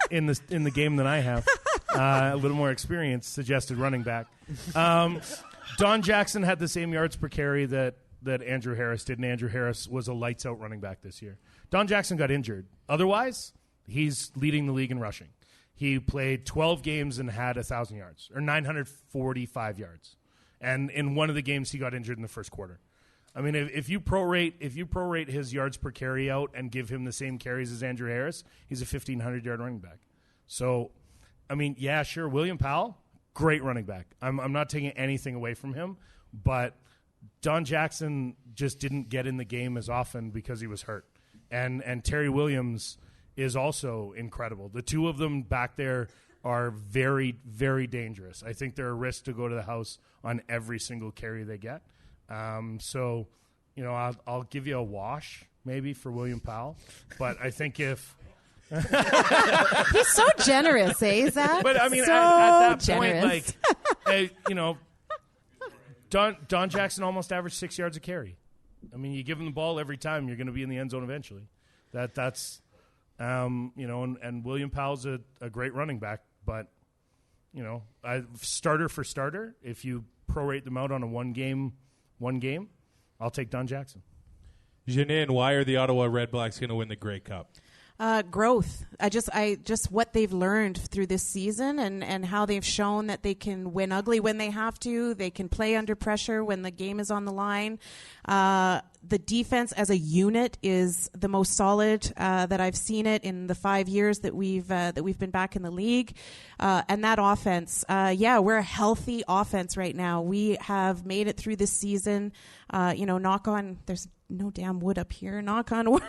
in the game than I have, a little more experience, suggested running back. Don Jackson had the same yards per carry that Andrew Harris did, and Andrew Harris was a lights out running back this year. Don Jackson got injured. Otherwise, he's leading the league in rushing. He played 12 games and had 1,000 yards, or 945 yards. And in one of the games, he got injured in the first quarter. I mean, if you prorate his yards per carry out and give him the same carries as Andrew Harris, he's a 1,500-yard running back. So, I mean, yeah, sure, William Powell, great running back. I'm not taking anything away from him, but Don Jackson just didn't get in the game as often because he was hurt. And Terry Williams is also incredible. The two of them back there are very, very dangerous. I think they're a risk to go to the house on every single carry they get. So, you know, I'll give you a wash maybe for William Powell, but I think if he's so generous, eh, Zack? But I mean, so at that generous. point, like, you know, Don Jackson almost averaged 6 yards a carry. I mean, you give him the ball every time, you're going to be in the end zone eventually. That's you know, and William Powell's a great running back, but, you know, starter for starter, if you prorate them out on a one game, I'll take Don Jackson. Jeannine, why are the Ottawa Redblacks going to win the Grey Cup? Growth. I just what they've learned through this season and how they've shown that they can win ugly when they have to. They can play under pressure when the game is on the line. The defense as a unit is the most solid that I've seen it in the 5 years that we've been back in the league. And that offense, we're a healthy offense right now. We have made it through this season. You know, knock on. There's no damn wood up here. Knock on wood.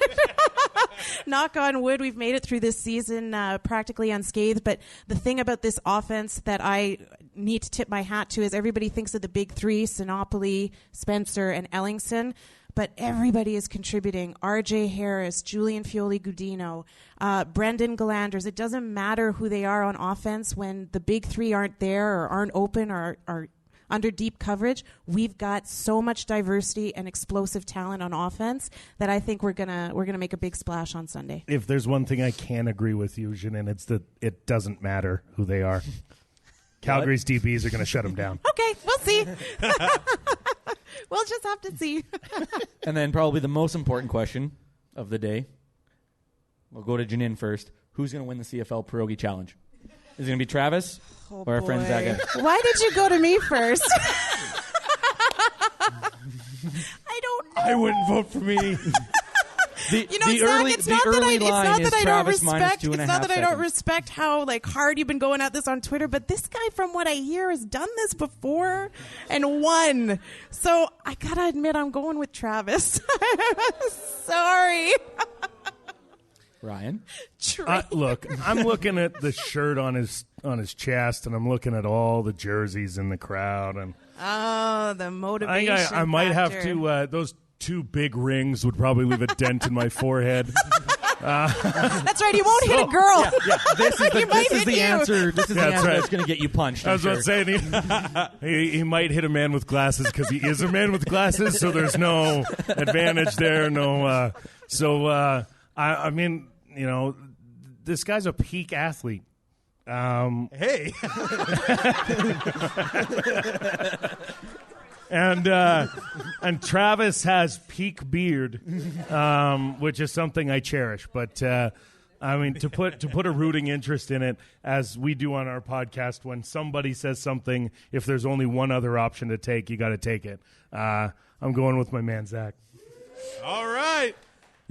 Knock on wood, we've made it through this season practically unscathed. But the thing about this offense that I need to tip my hat to is everybody thinks of the big three, Sinopoli, Spencer, and Ellingson. But everybody is contributing. R.J. Harris, Julian Fioli-Gudino, Brendan Galanders. It doesn't matter who they are on offense. When the big three aren't there or aren't open or are under deep coverage, we've got so much diversity and explosive talent on offense that I think we're gonna make a big splash on Sunday. If there's one thing I can agree with you, Jeannine, it's that it doesn't matter who they are. Calgary's DBs are going to shut them down. Okay, we'll see. We'll just have to see. And then probably the most important question of the day. We'll go to Jeannine first. Who's going to win the CFL Pierogi Challenge? Is it going to be Travis or our friend Zack? Why did you go to me first? I don't know. I wouldn't vote for me. It's not that I don't respect how hard you've been going at this on Twitter, but this guy, from what I hear, has done this before and won. So I gotta admit, I'm going with Travis. Sorry. Ryan? Look, I'm looking at the shirt on his chest, and I'm looking at all the jerseys in the crowd, and the motivation. I might have to. Those two big rings would probably leave a dent in my forehead. That's right. He won't hit a girl. Yeah. This is the answer. This is the answer that's going to get you punched. I was about to say, he might hit a man with glasses because he is a man with glasses, so there's no advantage there. No. I mean, you know, this guy's a peak athlete. Hey. And Travis has peak beard, which is something I cherish. But I mean, to put a rooting interest in it, as we do on our podcast, when somebody says something, if there's only one other option to take, you got to take it. I'm going with my man Zack. All right.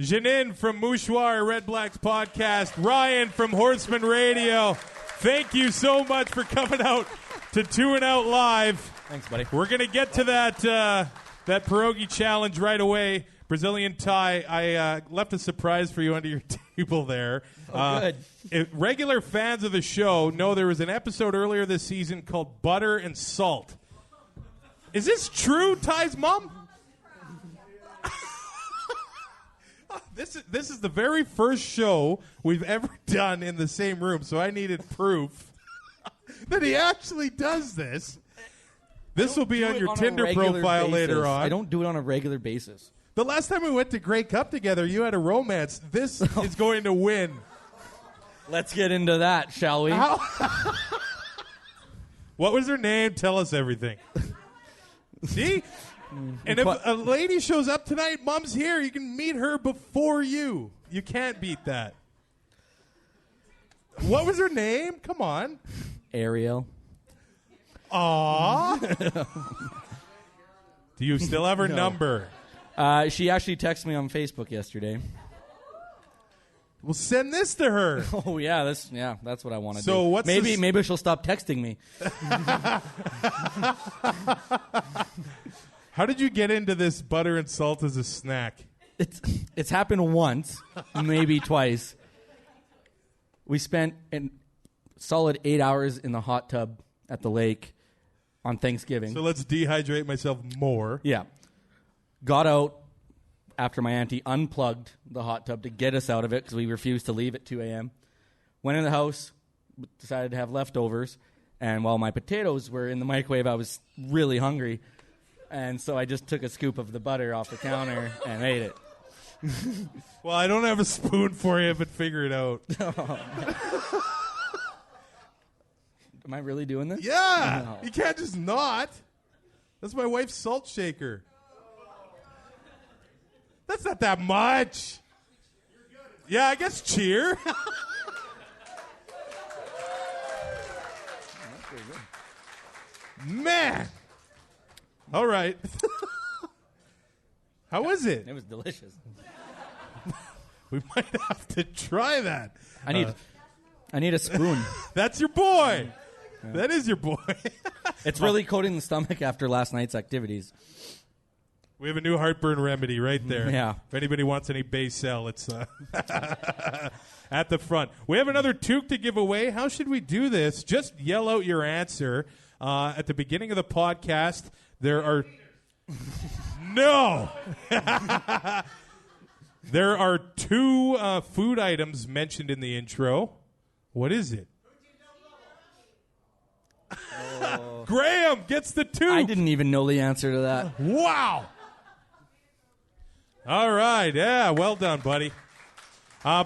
Jeannine from Mouchoir, Redblacks Podcast. Ryan from Horsemen Radio. Thank you so much for coming out to 2 and Out Live. Thanks, buddy. We're going to get to that pierogi challenge right away. Brazilian Thai, I left a surprise for you under your table there. Good. Regular fans of the show know there was an episode earlier this season called Butter and Salt. Is this true, Ty's mom? This is the very first show we've ever done in the same room, so I needed proof that he actually does this. This will be on your Tinder profile later on. I don't do it on a regular basis. The last time we went to Grey Cup together, you had a romance. This is going to win. Let's get into that, shall we? What was her name? Tell us everything. See? And if a lady shows up tonight, Mom's here, you can meet her before you. You can't beat that. What was her name? Come on. Ariel. Aww. Do you still have her number? She actually texted me on Facebook yesterday. Well, send this to her. Oh yeah, that's what I want to do. So what's maybe she'll stop texting me. How did you get into this butter and salt as a snack? It's happened once, maybe twice. We spent a solid 8 hours in the hot tub at the lake on Thanksgiving. So let's dehydrate myself more. Yeah. Got out after my auntie unplugged the hot tub to get us out of it because we refused to leave at 2 a.m. Went in the house, decided to have leftovers, and while my potatoes were in the microwave, I was really hungry. And so I just took a scoop of the butter off the counter and ate it. Well, I don't have a spoon for you, but figure it out. Am I really doing this? Yeah. No. You can't just not. That's my wife's salt shaker. That's not that much. Yeah, I guess cheer. Man. All right. How was it? It was delicious. We might have to try that. I need a spoon. That's your boy. Yeah. That is your boy. It's really coating the stomach after last night's activities. We have a new heartburn remedy right there. Yeah. If anybody wants any base cell, it's at the front. We have another toque to give away. How should we do this? Just yell out your answer. At the beginning of the podcast, there are... No! There are two food items mentioned in the intro. What is it? Graham gets the toque. I didn't even know the answer to that. Wow! All right. Yeah, well done, buddy.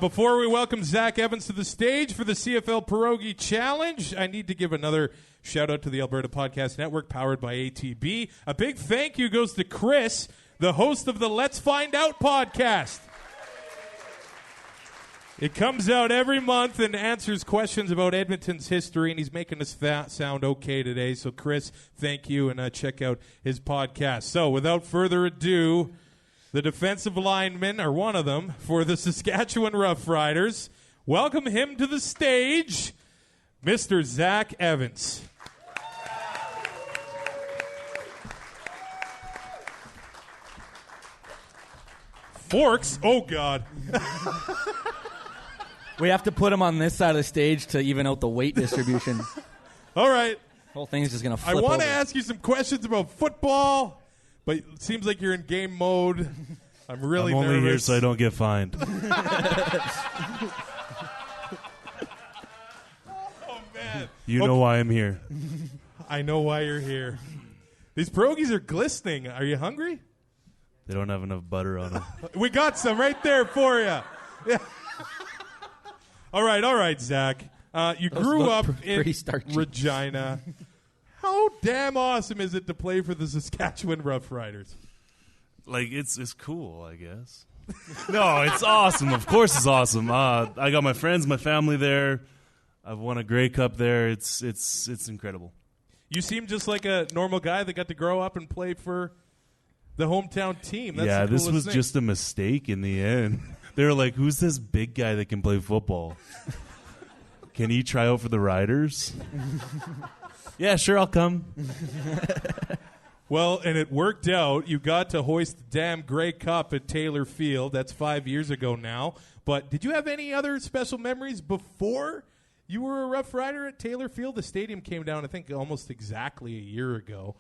Before we welcome Zach Evans to the stage for the CFL Pierogi Challenge, I need to give another shout-out to the Alberta Podcast Network, powered by ATB. A big thank you goes to Chris, the host of the Let's Find Out podcast. It comes out every month and answers questions about Edmonton's history, and he's making us sound okay today. So, Chris, thank you, and check out his podcast. So, without further ado, the defensive linemen are one of them for the Saskatchewan Roughriders. Welcome him to the stage, Mr. Zack Evans. Forks? Oh, God. We have to put him on this side of the stage to even out the weight distribution. All right. The whole thing is just going to flip I want to over. ask you some questions about football, but it seems like you're in game mode. I'm really I'm only nervous. here so I don't get fined. Oh, man. You know why I'm here. I know why you're here. These pierogies are glistening. Are you hungry? They don't have enough butter on them. We got some right there for you. Yeah. All right, Zach. You grew up in Regina. How damn awesome is it to play for the Saskatchewan Roughriders? Like, it's cool, I guess. No, it's awesome. Of course it's awesome. I got my friends, my family there. I've won a Grey Cup there. It's incredible. You seem just like a normal guy that got to grow up and play for the hometown team. That's yeah, the this was thing. just a mistake in the end. They were like, who's this big guy that can play football? Can he try out for the Riders? Yeah, sure, I'll come. Well, and it worked out. You got to hoist the damn Grey Cup at Taylor Field. That's 5 years ago now. But did you have any other special memories before you were a Rough Rider at Taylor Field? The stadium came down, I think, almost exactly a year ago.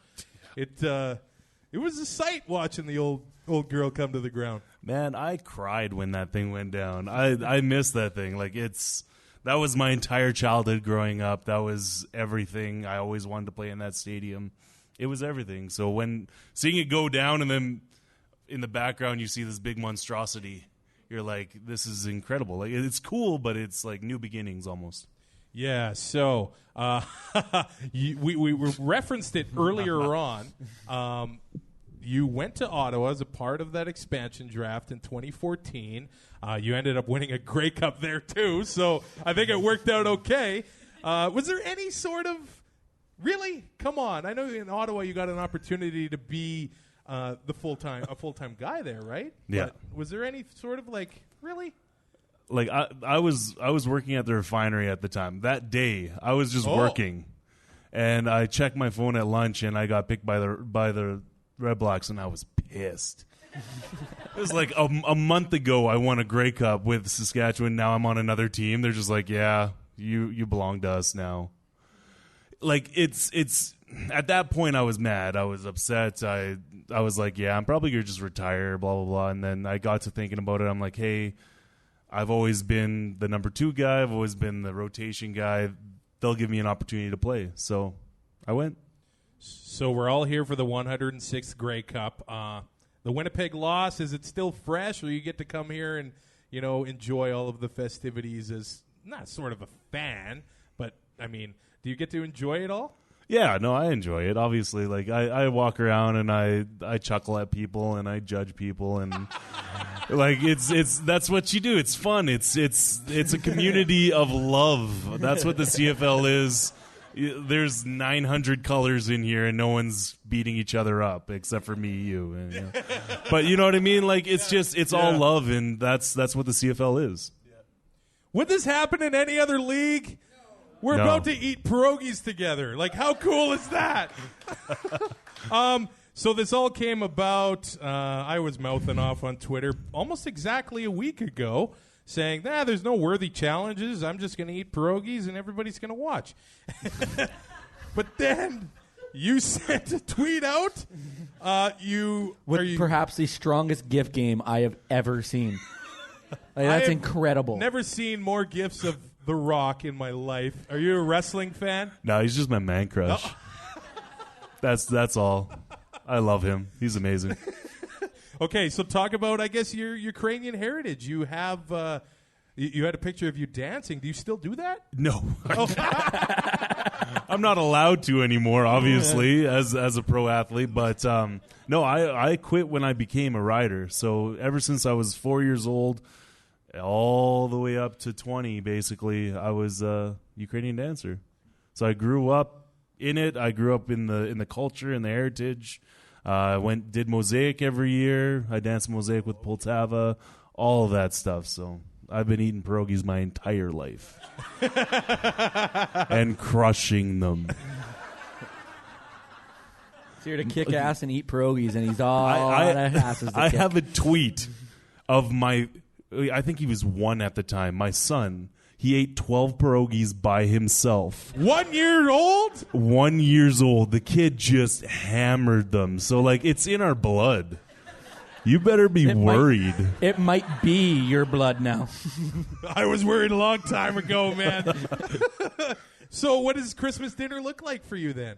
It was a sight watching the old girl come to the ground. Man, I cried when that thing went down. I miss that thing. Like, that was my entire childhood growing up. That was everything. I always wanted to play in that stadium. It was everything. So when seeing it go down and then in the background you see this big monstrosity, you're like, this is incredible. Like, it's cool, but it's like new beginnings almost. Yeah, so we referenced it earlier on. You went to Ottawa as a part of that expansion draft in 2014. You ended up winning a Grey Cup there, too, so I think it worked out okay. Was there any sort of... Really? Come on. I know in Ottawa you got an opportunity to be a full-time guy there, right? Yeah. But was there any sort of like, really? Like I was working at the refinery at the time. That day I was just working, and I checked my phone at lunch and I got picked by the Redblacks and I was pissed. It was like a month ago I won a Grey Cup with Saskatchewan. Now I'm on another team. They're just like, yeah, you belong to us now. Like, it's at that point I was mad. I was upset. I was like, yeah, I'm probably going to just retire, blah, blah, blah. And then I got to thinking about it. I'm like, hey, I've always been the number 2 guy. I've always been the rotation guy. They'll give me an opportunity to play. So I went. So we're all here for the 106th Grey Cup. The Winnipeg loss, is it still fresh, or you get to come here and, enjoy all of the festivities as not sort of a fan, but, I mean, do you get to enjoy it all? Yeah, no, I enjoy it. Obviously, like I walk around and I chuckle at people and I judge people and like it's that's what you do. It's fun. It's a community of love. That's what the CFL is. There's 900 colors in here and no one's beating each other up except for me, you. But you know what I mean? Like it's all love, and that's what the CFL is. Would this happen in any other league? We're about to eat pierogies together. Like, how cool is that? So this all came about, I was mouthing off on Twitter almost exactly a week ago, saying, there's no worthy challenges. I'm just going to eat pierogies and everybody's going to watch. But then you sent a tweet out. Perhaps the strongest GIF game I have ever seen. Like, that's incredible. Never seen more GIFs of The Rock in my life. Are you a wrestling fan? No, he's just my man crush. Oh. That's all. I love him. He's amazing. Okay, so talk about, I guess, your Ukrainian heritage. You have you had a picture of you dancing. Do you still do that? No. I'm not allowed to anymore, obviously, as a pro athlete. But no, I quit when I became a rider. So ever since I was 4 years old, all the way up to 20, basically, I was a Ukrainian dancer. So I grew up in it. I grew up in the culture and the heritage. Did Mosaic every year. I danced Mosaic with Poltava, all of that stuff. So I've been eating pierogies my entire life and crushing them. He's here to kick ass and eat pierogies, and he's all out of asses to I kick. have a tweet of I think he was 1 at the time. My son, he ate 12 pierogies by himself. 1 year old? 1 year old. The kid just hammered them. So, like, it's in our blood. You better be worried. It might be your blood now. I was worried a long time ago, man. So what does Christmas dinner look like for you then,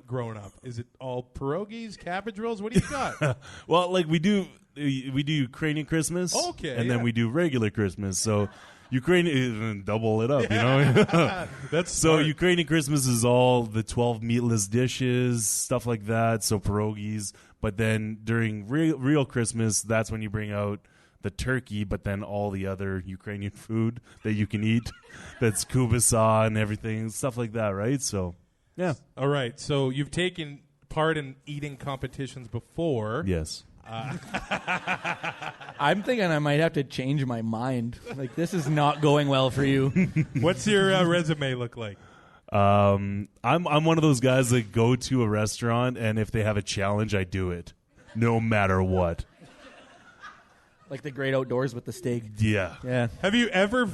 growing up? Is it all pierogies, cabbage rolls? What do you got? Well, like we do Ukrainian Christmas. Okay. And then we do regular Christmas. So Ukrainian, double it up, you know? That's so smart. Ukrainian Christmas is all the 12 meatless dishes, stuff like that. So pierogies. But then during real Christmas, that's when you bring out the turkey, but then all the other Ukrainian food that you can eat. That's kubasa and everything, stuff like that, right? So, yeah. All right. So you've taken part in eating competitions before. Yes. I'm thinking I might have to change my mind. Like, this is not going well for you. What's your resume look like? I'm one of those guys that go to a restaurant, and if they have a challenge, I do it, no matter what. Like the great outdoors with the steak. Yeah. Yeah. Have you ever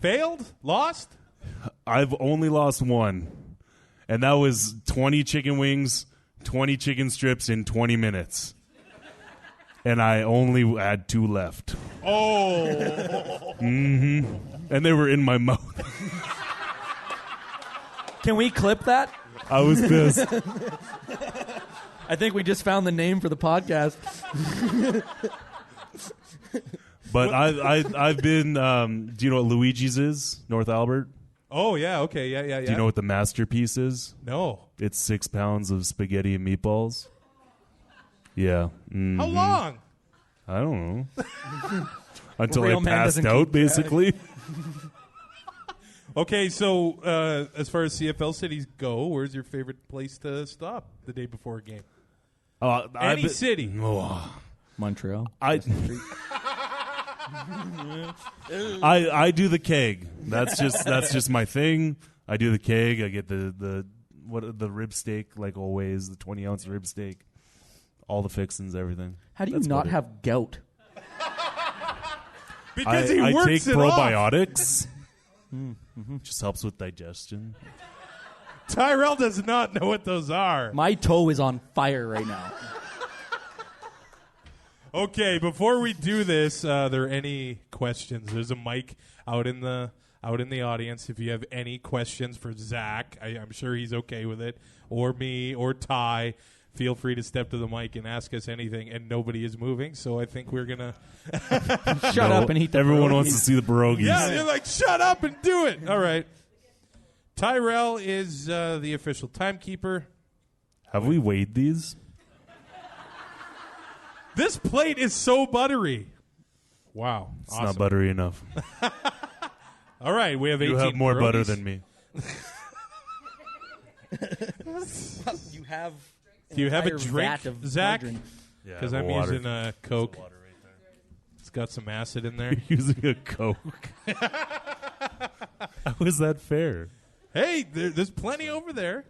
failed, lost? I've only lost one, and that was 20 chicken wings, 20 chicken strips in 20 minutes. And I only had 2 left. Oh. Mm-hmm. And they were in my mouth. Can we clip that? I was pissed. I think we just found the name for the podcast. But I've been. Do you know what Luigi's is? North Albert. Oh yeah. Okay. Yeah. Do you know what the masterpiece is? No. It's 6 pounds of spaghetti and meatballs. Yeah. Mm-hmm. How long? I don't know. Until Real I man passed doesn't out, keep basically. Okay, so as far as CFL cities go, where's your favorite place to stop the day before a game? Any city. Montreal. I do the keg. That's just my thing. I do the keg. I get the rib steak, like always, the 20-ounce rib steak, all the fixings, everything. How do you not have gout? Because I works take it off. probiotics. Just helps with digestion. Tyrell does not know what those are. My toe is on fire right now. Okay, before we do this, are there any questions? There's a mic out in the audience. If you have any questions for Zack, I'm sure he's okay with it, or me, or Ty, feel free to step to the mic and ask us anything. And nobody is moving, so I think we're gonna shut up and eat the Everyone pierogies. wants to see the pierogies. Yeah, you're like, shut up and do it. All right. Tyrell is the official timekeeper. Have we weighed these? This plate is so buttery. Wow. It's Awesome. not buttery enough. All right, we have 18 You have more pierogies. butter than me. You have. Do you have a entire drink, vat of Zach? margarine. Because I'm water. using a Coke. It's got some acid in there. You're using a Coke. How is that fair? Hey, there's plenty over there.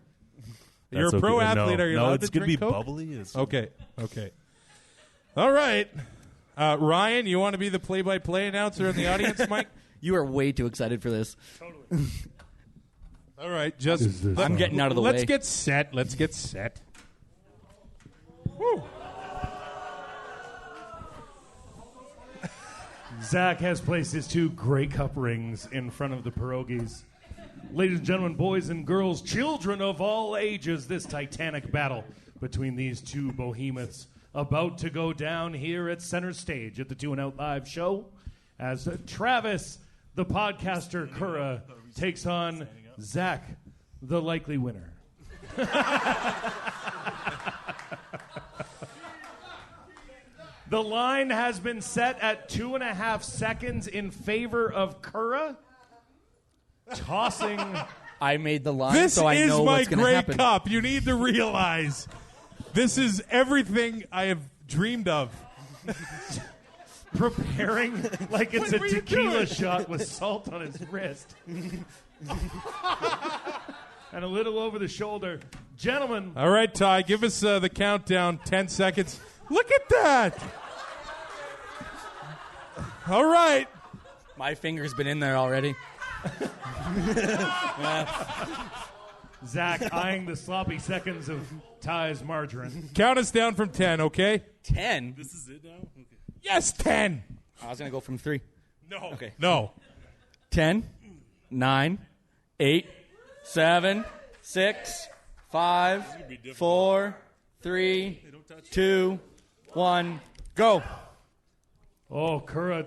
That's You're a pro okay. athlete. No, Are you no, allowed it's to gonna drink be Coke? bubbly. It's Okay. All right. Ryan, you want to be the play-by-play announcer in the audience, Mike? You are way too excited for this. Totally. All right, just I'm getting out of the let's way. get set. Let's get set. Woo. Zack has placed his 2 Grey Cup rings in front of the pierogies. Ladies and gentlemen, boys and girls, children of all ages, this titanic battle between these 2 behemoths about to go down here at center stage at the 2 and Out Live show as Travis, the podcaster Currah, takes on Zack, the likely winner. The line has been set at 2.5 seconds in favor of Currah. Tossing. I made the line, This so I is know my what's going to Grey happen. Cup. You need to realize this is everything I have dreamed of. Preparing like it's What a were you tequila doing? shot with salt on his wrist. And a little over the shoulder. Gentlemen, All right, Ty, give us the countdown. 10 seconds. Look at that. All right. My finger's been in there already. Zack eyeing the sloppy seconds of Ty's margarine. Count us down from 10, okay? 10? This is it now? Okay. Yes, 10. I was going to go from 3. No. Okay. No. 10, 9, 8, 7, 6, 5, 4, 3, 2, 1, go. Oh, Currah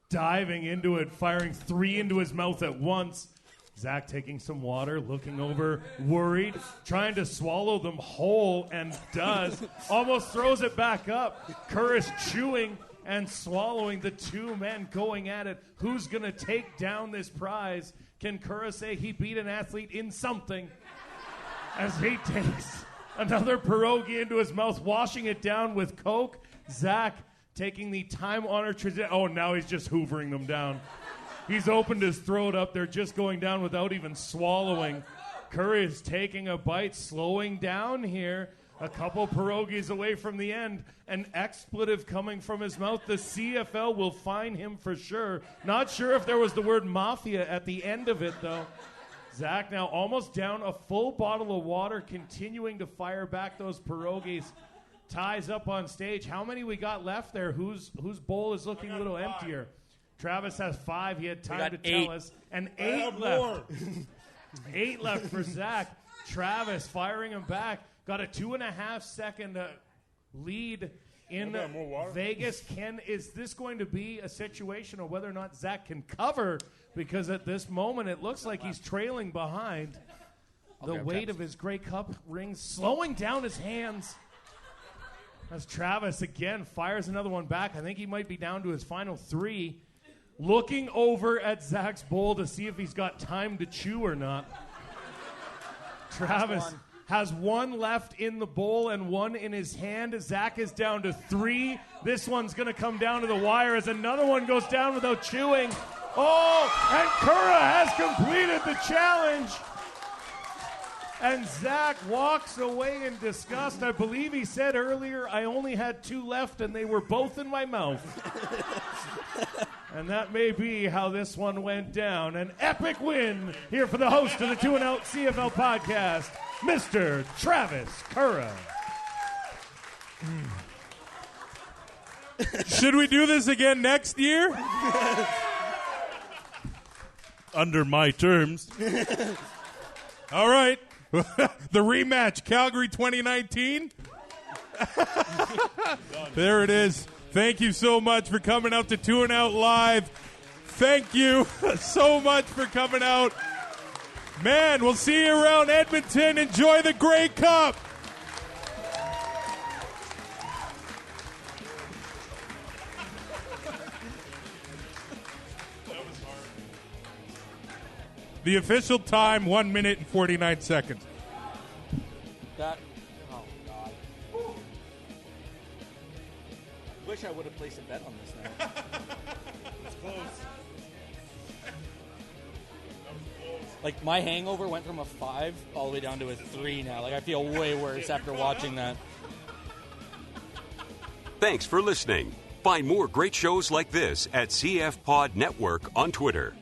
diving into it, firing 3 into his mouth at once. Zack taking some water, looking over, worried, trying to swallow them whole, and does. Almost throws it back up. Currah's chewing and swallowing, the 2 men going at it. Who's going to take down this prize? Can Currah say he beat an athlete in something? As he takes another pierogi into his mouth, washing it down with Coke. Zack taking the time-honored tradition. Oh, now he's just hoovering them down. He's opened his throat up. They're just going down without even swallowing. Currah is taking a bite, slowing down here. A couple pierogies away from the end. An expletive coming from his mouth. The CFL will fine him for sure. Not sure if there was the word mafia at the end of it, though. Zack now almost down a full bottle of water, continuing to fire back those pierogies. Ties up on stage. How many we got left there? Whose bowl is looking a little emptier? Travis has 5. He had time to tell us. And 8 left. 8 left for Zack. Travis firing him back. Got a 2.5 second lead in Vegas. Is this going to be a situation of whether or not Zack can cover? Because at this moment, it looks like he's trailing behind. The weight of his Grey Cup rings slowing down his hands. As Travis again fires another one back. I think he might be down to his final 3. Looking over at Zack's bowl to see if he's got time to chew or not. Travis has 1 left in the bowl and 1 in his hand. Zack is down to 3. This one's going to come down to the wire as another one goes down without chewing. Oh, and Currah has completed the challenge. And Zack walks away in disgust. I believe he said earlier, I only had 2 left and they were both in my mouth. And that may be how this one went down. An epic win here for the host of the 2 and Out CFL podcast, Mr. Travis Currah. Should we do this again next year? Under my terms. All right. The rematch, Calgary 2019. There it is. Thank you so much for coming out to 2 and Out Live. Thank you so much for coming out. Man, we'll see you around Edmonton. Enjoy the Grey Cup. The official time, 1 minute and 49 seconds. Oh, God. Wish I would have placed a bet on this now. It's close. Like, my hangover went from a 5 all the way down to a 3 now. Like, I feel way worse after watching that. Thanks for listening. Find more great shows like this at CF Pod Network on Twitter.